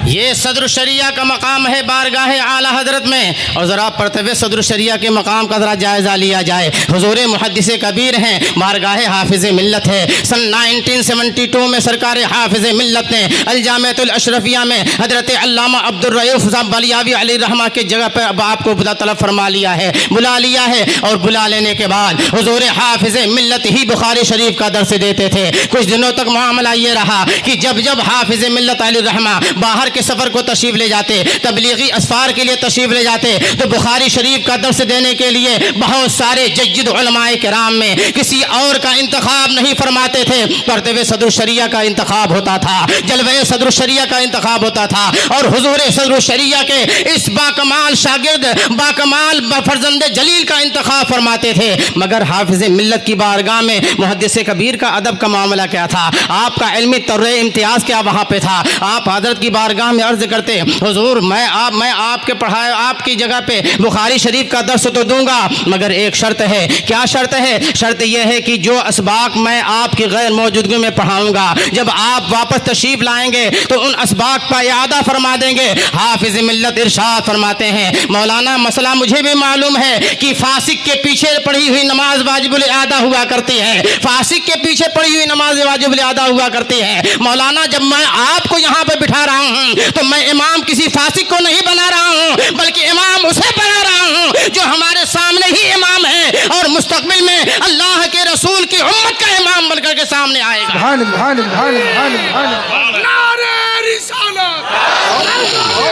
یہ صدر شریعہ کا مقام ہے بارگاہ اعلیٰ حضرت میں، اور ذرا پڑھتے ہوئے صدر شریعہ کے مقام کا ذرا جائزہ لیا جائے۔ حضور محدث کبیر ہیں، بارگاہ حافظ ملت ہے۔ سن 1972 میں سرکار حافظ ملت نے الجامعۃ الاشرفیہ میں حضرت علامہ عبدالرؤوف صاحب بلیاوی علیہ الرحمہ کی جگہ پہ آپ کو طلب فرما لیا ہے، بلا لیا ہے، اور بلا لینے کے بعد حضور حافظ ملت ہی بخاری شریف کا درس دیتے تھے۔ کچھ دنوں تک معاملہ یہ رہا کہ جب حافظ ملت علیہ الرحمہ باہر کے سفر کو تشریف لے جاتے، تبلیغی اسفار کے لیے تشریف لے جاتے، تو بخاری شریف کا درس دینے کے لیے بہت سارے جید علماء کرام میں کسی اور کا انتخاب نہیں فرماتے تھے، پڑھتے ہوئے صدر شریعہ کا انتخاب ہوتا تھا، جلوہ صدر شریعہ کا انتخاب ہوتا تھا، اور حضور صدر شریعہ کے اس باکمال شاگرد، باکمال فرزند جلیل کا انتخاب فرماتے تھے۔ مگر حافظ ملت کی بارگاہ میں محدث کبیر کا ادب کا معاملہ کیا تھا؟ آپ کا علمی طور امتیاز کیا وہاں پہ تھا؟ آپ حضرت کی بارگاہ میں عرض عرض کرتے حضور میں آپ کے پڑھائے آپ کی جگہ پہ بخاری شریف کا درس تو دوں گا مگر ایک شرط ہے. کیا شرط ہے؟ شرط یہ ہے کہ جو اسباق میں آپ کی غیر موجودگی میں پڑھاؤں گا جب آپ واپس تشریف لائیں گے تو ان اسباق کا اعادہ فرما دیں گے. حافظ ملت ارشاد فرماتے ہیں مولانا مسئلہ مجھے بھی معلوم ہے کہ فاسق کے پیچھے پڑھی ہوئی نماز واجب الاعادہ ہوا کرتی ہے. فاسق کے پیچھے پڑھی ہوئی نماز واجب الاعادہ ہوا کرتی ہے. مولانا جب میں آپ کو یہاں پہ بٹھا رہا ہوں تو میں امام کسی فاسق کو نہیں بنا رہا ہوں بلکہ امام اسے بنا رہا ہوں جو ہمارے سامنے ہی امام ہے اور مستقبل میں اللہ کے رسول کی امت کا امام بن کر کے سامنے آئے گا. سبحان اللہ، سبحان اللہ، سبحان اللہ، سبحان اللہ. نعرہ رسالت،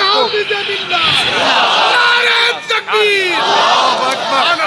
حافظ ملت، نعرہ تکبیر.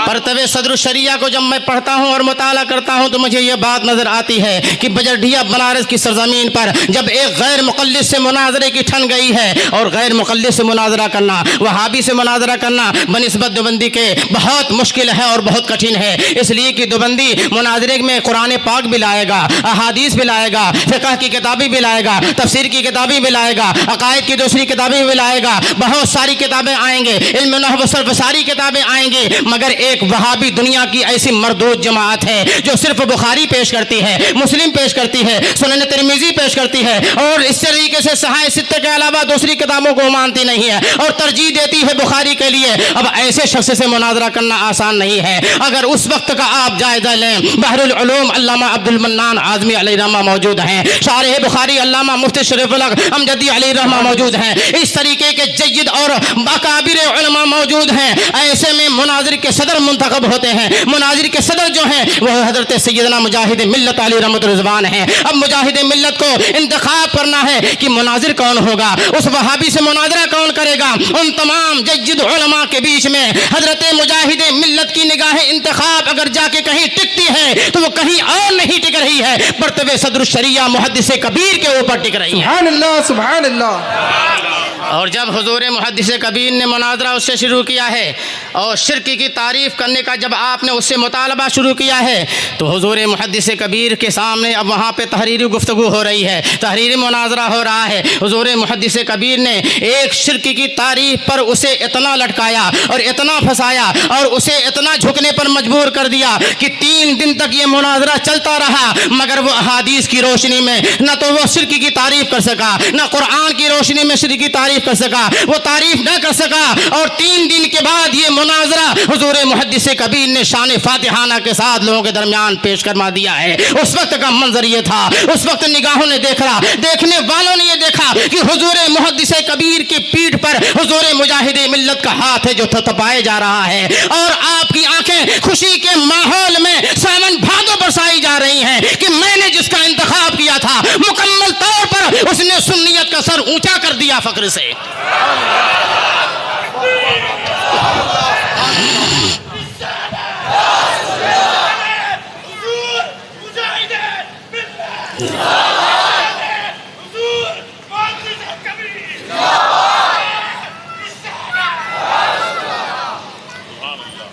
مرتبہ صدر الشریعہ کو جب میں پڑھتا ہوں اور مطالعہ کرتا ہوں تو مجھے یہ بات نظر آتی ہے کہ بجرڈیا بنارس کی سرزمین پر جب ایک غیر مقلد سے مناظرے کی ٹھن گئی ہے اور غیر مقلد سے مناظرہ کرنا وہابی سے مناظرہ کرنا بنسبت دیوبندی کے بہت مشکل ہے اور بہت کٹھن ہے. اس لیے کہ دیوبندی مناظرے میں قرآن پاک بھی لائے گا، احادیث بھی لائے گا، فقہ کی کتابیں بھی لائے گا، تفسیر کی کتابیں بھی لائے گا، عقائد کی دوسری کتابیں بھی لائے گا، بہت ساری کتابیں آئیں گے، علم نحو صرف ساری کتابیں آئیں گی. مگر ایک وہابی دنیا کی ایسی مردود جماعت ہے جو صرف بخاری پیش کرتی ہے، مسلم پیش کرتی ہے، سنن ترمذی پیش کرتی ہے اور اس طریقے سے صحاح ستہ کے علاوہ دوسری کتابوں کو مانتی نہیں ہے اور ترجیح دیتی ہے بخاری کے لیے. اب ایسے شخص سے مناظرہ کرنا آسان نہیں ہے. اگر اس وقت کا آپ جائزہ لیں بحر العلوم علامہ عبد المنان اعظمی علیہ رحمہ موجود ہیں، شارح بخاری علامہ مفتی شریف الحق امجدی علیہ رحمہ موجود ہیں، اس طریقے کے جید اور اکابر علماء موجود ہیں. ایسے میں مناظر کے صدر منتخب ہوتے ہیں. مناظر کے صدر جو ہیں وہ حضرت سیدنا مجاہد ملت علی رحمۃ الرضوان ہیں. اب مجاہد ملت کو انتخاب کرنا ہے کہ مناظر کون ہوگا، اس وہابی سے مناظرہ کون کرے گا. ان تمام جید علماء کے بیچ میں حضرت مجاہد ملت کی نگاہ انتخاب اگر جا کے کہیں ٹکتی ہے تو وہ کہیں اور نہیں ٹک رہی ہے، مرتبہ صدر الشریعہ محدث کبیر کے اوپر ٹک رہی ہے. سبحان اللہ، سبحان اللہ. اور جب حضور محدث کبیر نے مناظرہ اس سے شروع کیا ہے اور شرک کی تعریف کرنے کا جب آپ نے اس سے مطالبہ شروع کیا ہے تو حضور محدث کبیر کے سامنے اب وہاں پہ تحریری گفتگو ہو رہی ہے، تحریری مناظرہ ہو رہا ہے. حضور محدث کبیر نے ایک شرک کی تعریف پر اسے اتنا لٹکایا اور اتنا پھنسایا اور اسے اتنا جھکنے پر مجبور کر دیا کہ 3 دن تک یہ مناظرہ چلتا رہا مگر وہ احادیث کی روشنی میں نہ تو وہ شرک کی تعریف کر سکا، نہ قرآن کی روشنی میں شرک کی تعریف کر سکا، وہ تعریف نہ کر سکا. اور 3 دن کے بعد یہ مناظرہ حضور محدث کبیر نے شان فاتحانہ کے ساتھ لوگوں کے درمیان پیش کروا دیا ہے. اس وقت کا منظر یہ تھا، اس وقت نگاہوں نے دیکھنے والوں نے یہ دیکھا کہ حضور محدث کبیر کی پیٹھ پر حضور مجاہد ملت کا ہاتھ ہے جو تھپائے جا رہا ہے اور آپ کی آنکھیں خوشی کے ماحول میں سامن بھادو برسائی جا رہی ہیں کہ میں نے جس کا انتخاب کیا تھا مکمل طور پر اس نے سنیت کا سر اونچا کر دیا فخر سے.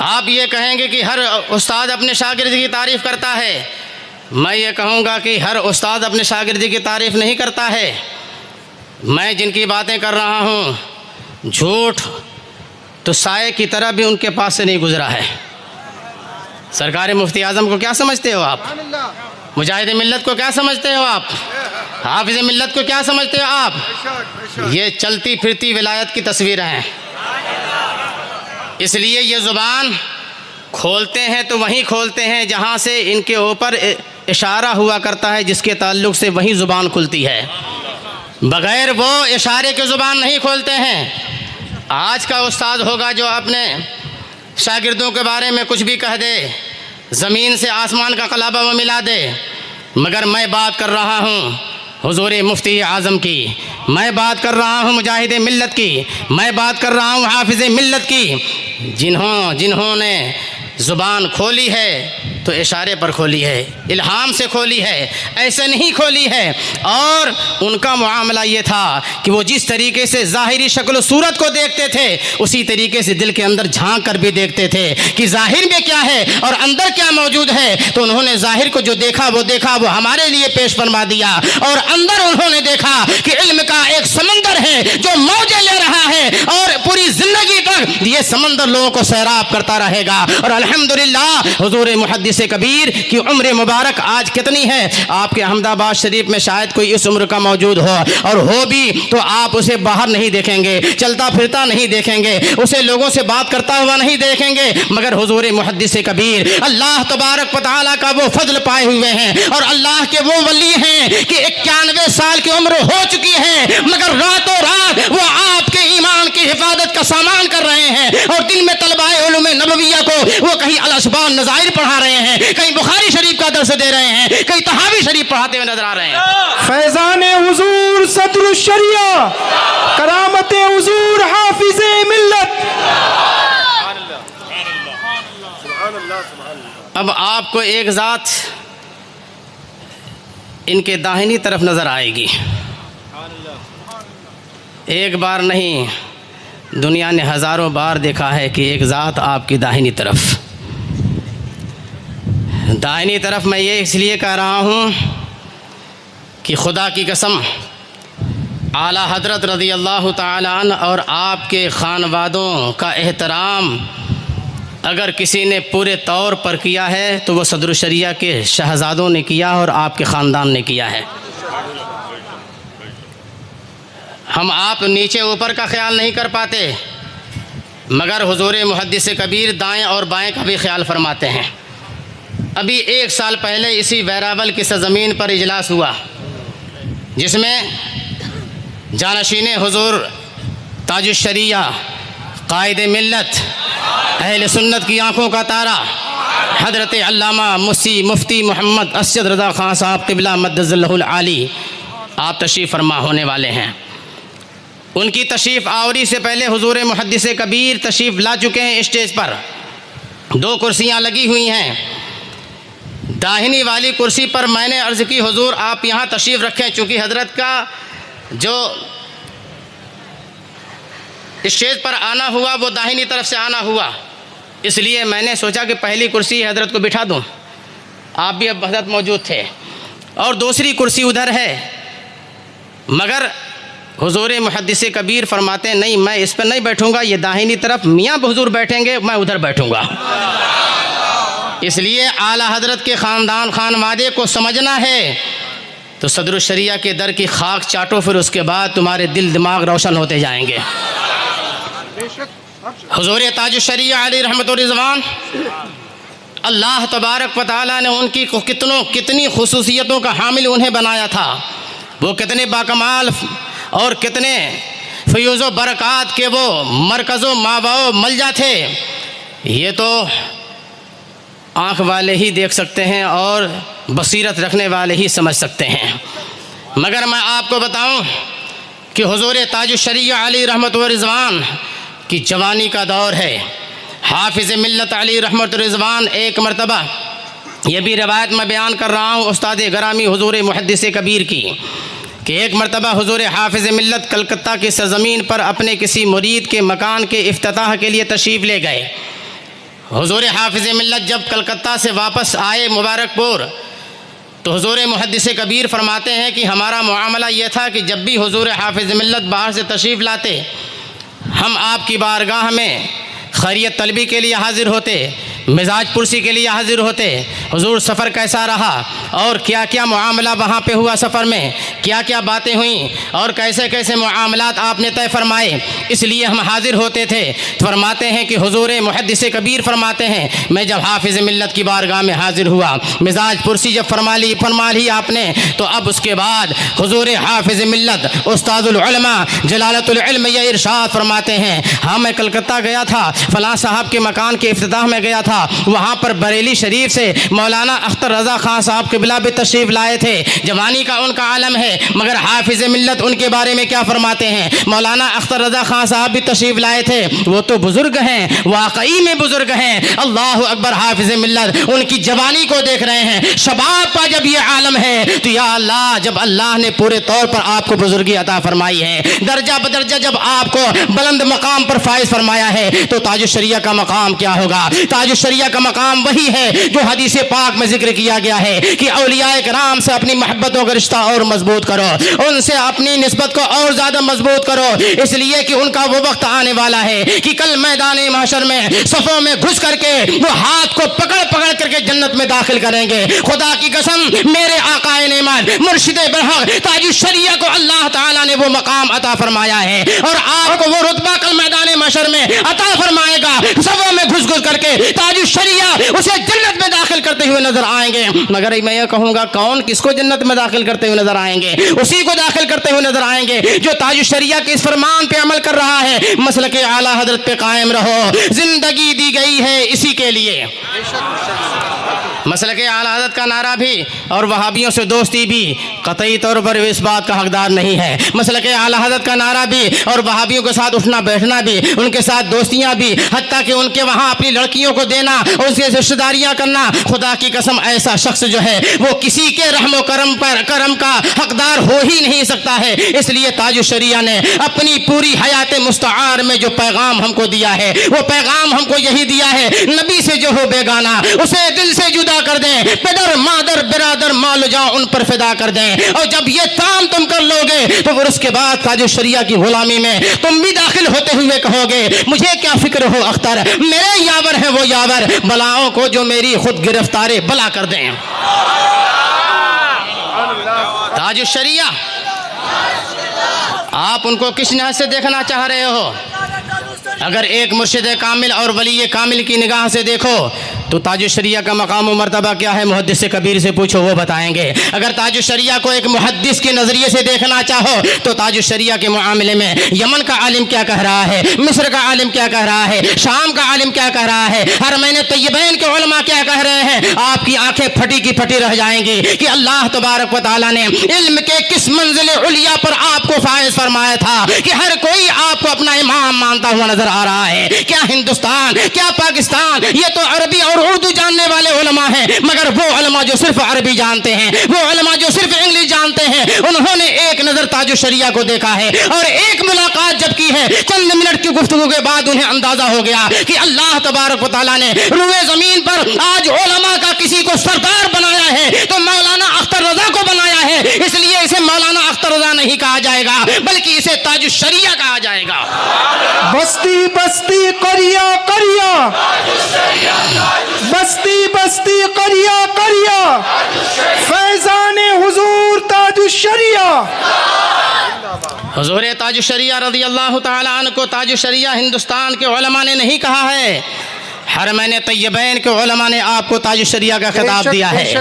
آپ یہ کہیں گے کہ ہر استاد اپنے شاگرد کی تعریف کرتا ہے. میں یہ کہوں گا کہ ہر استاد اپنے شاگرد کی تعریف نہیں کرتا ہے. میں جن کی باتیں کر رہا ہوں جھوٹ تو سائے کی طرح بھی ان کے پاس سے نہیں گزرا ہے. سرکار مفتی اعظم کو کیا سمجھتے ہو آپ؟ مجاہد ملت کو کیا سمجھتے ہو آپ؟ حافظ ملت کو کیا سمجھتے ہو آپ؟ یہ چلتی پھرتی ولایت کی تصویریں ہیں. اس لیے یہ زبان کھولتے ہیں تو وہیں کھولتے ہیں جہاں سے ان کے اوپر اشارہ ہوا کرتا ہے، جس کے تعلق سے وہیں زبان کھلتی ہے، بغیر وہ اشارے کے زبان نہیں کھولتے ہیں. آج کا استاد ہوگا جو اپنے شاگردوں کے بارے میں کچھ بھی کہہ دے، زمین سے آسمان کا قلابہ وہ ملا دے. مگر میں بات کر رہا ہوں حضور مفتی اعظم کی، میں بات کر رہا ہوں مجاہد ملت کی، میں بات کر رہا ہوں حافظ ملت کی، جنہوں نے زبان کھولی ہے تو اشارے پر کھولی ہے، الہام سے کھولی ہے، ایسے نہیں کھولی ہے۔ اور ان کا معاملہ یہ تھا کہ وہ جس طریقے سے ظاہری شکل و صورت کو دیکھتے تھے اسی طریقے سے دل کے اندر جھانک کر بھی دیکھتے تھے کہ ظاہر میں کیا ہے اور اندر کیا موجود ہے۔ تو انہوں نے ظاہر کو جو دیکھا وہ ہمارے لیے پیش فرما دیا، اور اندر انہوں نے دیکھا کہ علم کا ایک سمندر ہے جو موجیں لے رہا ہے، اور پوری زندگی تک یہ سمندر لوگوں کو سیراب کرتا رہے گا۔ اور الحمدللہ حضور محدث کبیر کی عمر مبارک آج کتنی ہے؟ آپ کے احمد آباد شریف میں شاید کوئی اس عمر کا موجود ہو، اور ہو بھی تو آپ اسے باہر نہیں دیکھیں گے، چلتا پھرتا نہیں دیکھیں گے، اسے لوگوں سے بات کرتا ہوا نہیں دیکھیں گے، مگر حضور محدث کبیر اللہ تبارک و تعالیٰ کا وہ فضل پائے ہوئے ہیں، اور اللہ کے وہ ولی ہیں کہ 91 سال کی عمر ہو چکی ہے، مگر راتوں رات وہ آپ کے ایمان کی حفاظت کا سامان کر رہے ہیں، اور دن میں طلبہ علوم نبویہ کو وہ کہیں الاشباح نظائر پڑھا رہے ہیں، کہیں بخاری شریف کا درس دے رہے ہیں، کہیں طحاوی شریف پڑھاتے ہوئے نظر آ رہے ہیں۔ فیضان حضور صدر الشریعہ، کرامت حضور حافظ ملت۔ اب آپ کو ایک ذات ان کے داہنی طرف نظر آئے گی، ایک بار نہیں دنیا نے ہزاروں بار دیکھا ہے کہ ایک ذات آپ کی داہنی طرف میں یہ اس لیے کہہ رہا ہوں کہ خدا کی قسم اعلیٰ حضرت رضی اللہ تعالیٰ عنہ اور آپ کے خانوادوں کا احترام اگر کسی نے پورے طور پر کیا ہے تو وہ صدر الشریعہ کے شہزادوں نے کیا اور آپ کے خاندان نے کیا ہے۔ ہم آپ نیچے اوپر کا خیال نہیں کر پاتے، مگر حضور محدث کبیر دائیں اور بائیں کا بھی خیال فرماتے ہیں۔ ابھی 1 سال پہلے اسی ویراول کی سرزمین پر اجلاس ہوا، جس میں جانشین حضور تاج الشریعہ، قائد ملت، اہل سنت کی آنکھوں کا تارا حضرت علامہ مفتی محمد اسد رضا خان صاحب قبلہ مدد اللہ العالی آپ تشریف فرما ہونے والے ہیں۔ ان کی تشریف آوری سے پہلے حضور محدث کبیر تشریف لا چکے ہیں اسٹیج پر، 2 کرسیاں لگی ہوئی ہیں۔ داہنی والی کرسی پر میں نے عرض کی حضور آپ یہاں تشریف رکھیں، چونکہ حضرت کا جو اسٹیج پر آنا ہوا وہ داہنی طرف سے آنا ہوا، اس لیے میں نے سوچا کہ پہلی کرسی حضرت کو بٹھا دوں، آپ بھی اب حضرت موجود تھے، اور دوسری کرسی ادھر ہے، مگر حضور محدث کبیر فرماتے ہیں نہیں میں اس پر نہیں بیٹھوں گا، یہ داہنی طرف میاں حضور بیٹھیں گے، میں ادھر بیٹھوں گا۔ اس لیے اعلیٰ حضرت کے خاندان خانوادے کو سمجھنا ہے تو صدر الشریعہ کے در کی خاک چاٹو، پھر اس کے بعد تمہارے دل دماغ روشن ہوتے جائیں گے۔ حضور تاج الشریعہ علیہ رحمت و رضوان، اللہ تبارک و تعالیٰ نے ان کی کتنی خصوصیتوں کا حامل انہیں بنایا تھا، وہ کتنے باکمال اور کتنے فیوز و برکات کے وہ مرکز و ماوا و ملجا تھے، یہ تو آنکھ والے ہی دیکھ سکتے ہیں اور بصیرت رکھنے والے ہی سمجھ سکتے ہیں۔ مگر میں آپ کو بتاؤں کہ حضور تاج الشریعہ علی رحمت و رضوان کی جوانی کا دور ہے۔ حافظ ملت علی رحمت و رضوان ایک مرتبہ، یہ بھی روایت میں بیان کر رہا ہوں استاد گرامی حضور محدث کبیر کی، کہ ایک مرتبہ حضور حافظ ملت کلکتہ کی سرزمین پر اپنے کسی مرید کے مکان کے افتتاح کے لیے تشریف لے گئے۔ حضور حافظ ملت جب کلکتہ سے واپس آئے مبارک پور، تو حضور محدث کبیر فرماتے ہیں کہ ہمارا معاملہ یہ تھا کہ جب بھی حضور حافظ ملت باہر سے تشریف لاتے، ہم آپ کی بارگاہ میں خیریت طلبی کے لیے حاضر ہوتے، مزاج پرسی کے لیے حاضر ہوتے، حضور سفر کیسا رہا اور کیا کیا معاملہ وہاں پہ ہوا، سفر میں کیا کیا باتیں ہوئیں اور کیسے کیسے معاملات آپ نے طے فرمائے، اس لیے ہم حاضر ہوتے تھے۔ فرماتے ہیں کہ حضور محدث کبیر فرماتے ہیں میں جب حافظ ملت کی بارگاہ میں حاضر ہوا، مزاج پرسی جب فرما لی آپ نے، تو اب اس کے بعد حضور حافظ ملت استاد العلماء جلالت العلم یہ ارشاد فرماتے ہیں، ہاں میں کلکتہ گیا تھا، فلاں صاحب کے مکان کے افتتاح میں گیا تھا، تھا وہاں پر بریلی شریف سے مولانا اختر رضا خان صاحب قبلہ بھی تشریف لائے تھے. جوانی کا ان کا عالم ہے مگر حافظ ملت ان کے بارے میں کیا فرماتے ہیں. مولانا اختر رضا خان صاحب بھی تشریف لائے تھے. وہ تو بزرگ ہیں, واقعی میں بزرگ ہیں. اللہ اکبر. حافظ ملت ان کی جوانی کو دیکھ رہے ہیں, شباب کا جب یہ عالم ہے تو یا اللہ, جب اللہ نے پورے طور پر آپ کو بزرگی عطا فرمائی ہے, درجہ بدرجہ جب آپ کو بلند مقام پر فائز فرمایا ہے, تو تاج الشریعہ کا مقام کیا ہوگا. تاج الشریعہ کا مقام وہی ہے جو حدیث پاک میں ذکر کیا گیا ہے کہ اولیاء کرام سے اپنی محبتوں کا رشتہ اور مضبوط کرو, ان سے اپنی نسبت کو اور زیادہ مضبوط کرو, اس لیے کہ ان کا وہ وقت آنے والا ہے کہ کل میدان محشر میں صفوں میں گھس کر کے وہ ہاتھ کو پکڑ پکڑ کر کے جنت میں داخل کریں گے. خدا کی قسم میرے آقا نعمت مرشد برحق تاج الشریعہ کو اللہ تعالیٰ نے وہ مقام عطا فرمایا ہے, اور آپ کو وہ رتبہ کل میدان محشر میں عطا فرمائے گا. صفوں میں گھس گھس کر کے تاج الشریعہ اسے جنت میں داخل کرتے ہوئے نظر آئیں گے. مگر میں یہ کہوں گا, کون کس کو جنت میں داخل کرتے ہوئے نظر آئیں گے؟ اسی کو داخل کرتے ہوئے نظر آئیں گے جو تاج الشریعہ کے اس فرمان پہ عمل کر رہا ہے. مسلک اعلیٰ حضرت پہ قائم رہو, زندگی دی گئی ہے اسی کے لیے. مسلک اعلیٰ حضرت کا نعرہ بھی اور وہابیوں سے دوستی بھی قطعی طور پر اس بات کا حقدار نہیں ہے. مسلک اعلیٰ حضرت کا نعرہ بھی اور وہابیوں کے ساتھ اٹھنا بیٹھنا بھی, ان کے ساتھ دوستیاں بھی, حتیٰ کہ ان کے وہاں اپنی لڑکیوں کو دینا اور اس کے رشتہ داریاں کرنا, خدا کی قسم ایسا شخص جو ہے وہ کسی کے رحم و کرم کا حقدار ہو ہی نہیں سکتا ہے. اس لیے تاج الشریعہ نے اپنی پوری حیات مستعار میں جو پیغام ہم کو دیا ہے وہ پیغام ہم کو یہی دیا ہے, نبی سے جو ہو بیگانہ اسے دل سے جدا کر دیں, پدر مادر برادر مال جا ان پر فدا کر دیں. اور جب یہ کام تم کر لو گے تو پھر اس کے بعد تاج الشریعہ کی غلامی میں تم بھی داخل ہوتے ہوئے کہو گے مجھے کیا فکر ہو اختر, میرے یاور ہیں وہ یاور, بلاؤں کو جو میری خود گرفتارے بلا کر دیں. تاج الشریعہ آپ ان کو کس نہج سے دیکھنا چاہ رہے ہو؟ اگر ایک مرشد کامل اور ولی کامل کی نگاہ سے دیکھو تو تاج الشریعہ کا مقام و مرتبہ کیا ہے محدث کبیر سے پوچھو, وہ بتائیں گے. اگر تاج الشریعہ کو ایک محدث کے نظریے سے دیکھنا چاہو تو تاج الشریعہ کے معاملے میں یمن کا عالم کیا کہہ رہا ہے, مصر کا عالم کیا کہہ رہا ہے, شام کا عالم کیا کہہ رہا ہے, حرمین طیبین کے علماء کیا کہہ رہے ہیں, آپ کی آنکھیں پھٹی کی پھٹی رہ جائیں گی کہ اللہ تبارک و تعالیٰ نے علم کے کس منزل علیا پر آپ کو فائز فرمایا تھا کہ ہر کوئی آپ کو اپنا امام مانتا ہوا نظر آ رہا ہے. کیا ہندوستان, کیا پاکستان, یہ تو عربی اور اردو جاننے والے علماء ہیں, مگر وہ علماء جو صرف عربی جانتے ہیں, وہ علماء جو صرف انگلش جانتے ہیں, انہوں نے ایک نظر تاج الشریعہ کو دیکھا ہے اور ایک ملاقات جب کی ہے, چند منٹ کی گفتگو کے بعد انہیں اندازہ ہو گیا کہ اللہ تبارک و تعالیٰ نے روئے زمین پر آج علماء کا کسی کو سردار بنایا ہے تو مولانا اختر رضا کو بنایا ہے. اس لیے اسے مولانا اختر رضا نہیں کہا جائے گا بلکہ اسے تاج الشریعہ کہا جائے گا. بستی بستی قریہ قریہ, بستی بستی قریہ قریہ, فیضان حضور تاج الشریعہ. حضور تاج الشریعہ رضی اللہ تعالیٰ عنہ کو تاج الشریعہ ہندوستان کے علماء نے نہیں کہا ہے, حرمین طیبین کے علماء نے آپ کو تاج الشریعہ کا خطاب دیا ہے.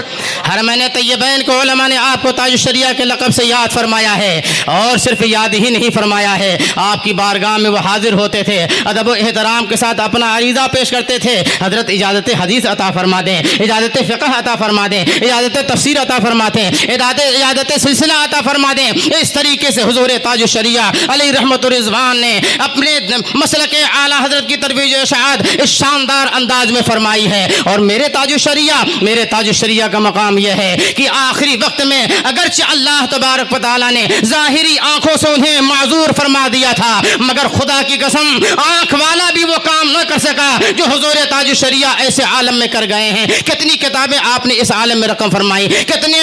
حرمین طیبین کے علماء نے آپ کو تاج الشریعہ کے لقب سے یاد فرمایا ہے, اور صرف یاد ہی نہیں فرمایا ہے, آپ کی بارگاہ میں وہ حاضر ہوتے تھے, ادب و احترام کے ساتھ اپنا عریضہ پیش کرتے تھے, حضرت اجازت حدیث عطا فرما دیں, اجازت فقہ عطا فرما دیں, اجازت تفسیر عطا فرما دیں, اجازت سلسلہ عطا فرما دیں. اس طریقے سے حضور تاج الشریعہ علیہ رحمت الرضوان نے اپنے مسلک اعلیٰ حضرت کی ترویج و اشاعت اس شاندار انداز میں فرمائی ہے. اور میرے تاج الشریعہ کا مقام یہ ہے کہ آخری وقت میں اگرچہ اللہ تبارک و تعالیٰ نے ظاہری آنکھوں سے انہیں معذور فرما دیا تھا, مگر خدا کی قسم آنکھ والا بھی وہ کام نہ کر سکا جو حضور تاج الشریعہ ایسے عالم میں کر گئے ہیں. کتنی کتابیں آپ نے اس عالم میں رقم فرمائی, کتنے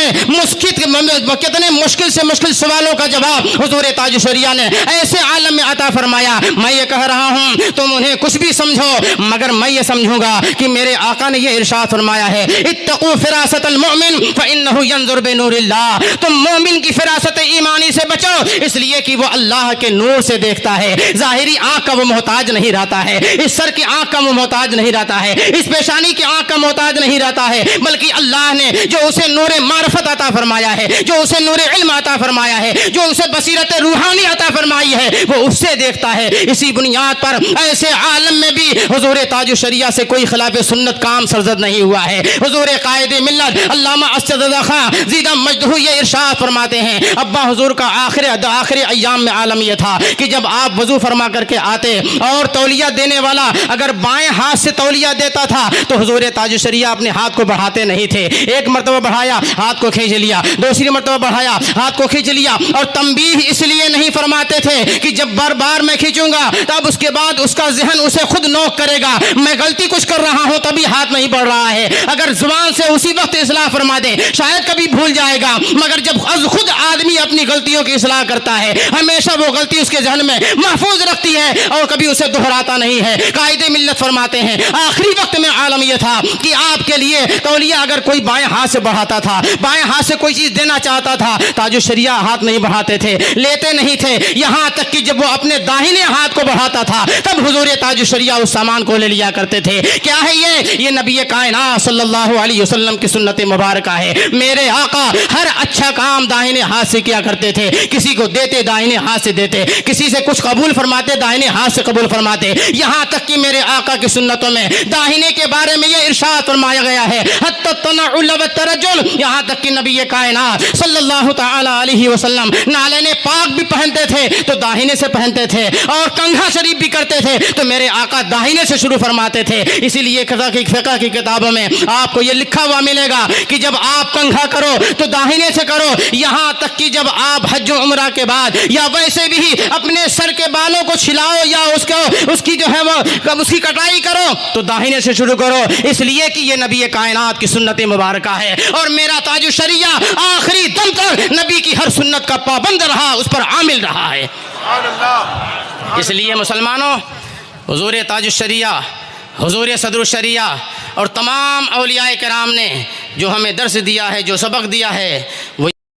مشکل سے مشکل سوالوں کا جواب حضور تاج الشریعہ نے ایسے عالم میں عطا فرمایا. میں یہ کہہ رہا ہوں تم انہیں کچھ بھی سمجھو, مگر میں یہ سمجھوں گا کہ میرے آقا نے یہ ارشاد فرمایا ہے, اتقوا فراست المؤمن فإنه ينظر بنور اللہ. تم مومن کی فراست ایمانی سے بچو, اس لیے کہ وہ اللہ کے نور سے دیکھتا ہے. ظاہری آنکھ کا وہ محتاج نہیں رہتا ہے, اس سر کی آنکھ کا وہ محتاج نہیں رہتا ہے, اس پیشانی کی آنکھ کا محتاج نہیں رہتا ہے, بلکہ اللہ نے جو اسے نور معرفت عطا فرمایا ہے, جو اسے نور علم عطا فرمایا ہے, جو اسے بصیرت روحانی عطا فرمائی ہے, وہ اس سے دیکھتا ہے. اسی بنیاد پر ایسے عالم میں بھی حضور تاج الشریعہ شریعہ سے کوئی خلاف سنت کام سرزد نہیں ہوا ہے۔ حضور قائد ملت علامہ اسد رضا خان زیدہ مجدہ یہ ارشاد فرماتے ہیں، ابا حضور کا آخر ایام میں عالم یہ تھا کہ جب آپ وضو فرما کر کے آتے اور تولیہ دینے والا اگر بائیں ہاتھ سے تولیہ دیتا تھا تو حضور تاج الشریعہ اپنے ہاتھ کو بڑھاتے نہیں تھے، ایک مرتبہ بڑھایا ہاتھ کو کھینچ لیا، دوسری مرتبہ بڑھایا ہاتھ کو کھینچ لیا، اور تنبیہ اس لیے نہیں فرماتے تھے کہ جب بار بار میں کھینچوں گا تب اس کے بعد اس کا ذہن اسے خود نوک کرے گا، میں غلطی کچھ کر رہا ہوں تبھی ہاتھ نہیں بڑھ رہا ہے، اگر زبان سے اسی وقت اصلاح فرما دے شاید کبھی بھول جائے گا، مگر جب خود آدمی اپنی غلطیوں کی اصلاح کرتا ہے ہمیشہ وہ غلطی اس کے ذہن میں محفوظ رکھتی ہے اور کبھی اسے دہراتا نہیں ہے۔ قائد ملت فرماتے ہیں آخری وقت میں عالم یہ تھا کہ آپ کے لیے تولیہ اگر کوئی بائیں ہاتھ سے بڑھاتا تھا، بائیں ہاتھ سے کوئی چیز دینا چاہتا تھا، تاج الشریعہ ہاتھ نہیں بڑھاتے تھے، لیتے نہیں تھے، یہاں تک کہ جب وہ اپنے داہنے ہاتھ کو بڑھاتا تھا تب حضور تاج الشریعہ اس سامان کو لے لیا کرتے تھے۔ کیا ہے یہ نبی کائنات صلی اللہ علیہ وسلم کی سنت مبارکہ ہے۔ میرے آقا ہر اچھا کام داہنے ہاتھ سے کیا کرتے تھے، کسی کو دیتے داہنے ہاتھ سے دیتے، کسی سے کچھ قبول فرماتے داہنے ہاتھ سے قبول فرماتے، یہاں تک کہ میرے آقا کی سنتوں میں داہنے کے بارے میں یہ ارشاد فرمایا گیا ہے حتی التنعل والترجل، یہاں تک کہ نبی کائنات صلی اللہ تعالی علیہ وسلم نالین پاک بھی پہنتے تھے تو داہنے سے پہنتے تھے اور کنگھا شریف بھی کرتے تھے تو میرے آقا داہنے سے شروع فرماتے تھے۔ اسی لیے فقہ کی کتابوں میں آپ کو یہ لکھا ہوا ملے گا کہ جب آپ کنگھا کرو تو داہنے سے کرو، یہاں تک کہ جب آپ حج و عمرہ کے بعد یا ویسے بھی اپنے سر کے بالوں کو چھلاؤ یا اس کی جو ہے وہ اس کی کٹائی کرو تو داہنے سے شروع کرو، اس لیے کہ یہ نبی کائنات کی سنت مبارکہ ہے اور میرا تاج الشریعہ آخری دم تک نبی کی ہر سنت کا پابند رہا، اس پر عامل رہا ہے۔ اس لیے مسلمانوں حضور تاج الشریعہ، حضور صدر الشریعہ اور تمام اولیاء کرام نے جو ہمیں درس دیا ہے، جو سبق دیا ہے وہ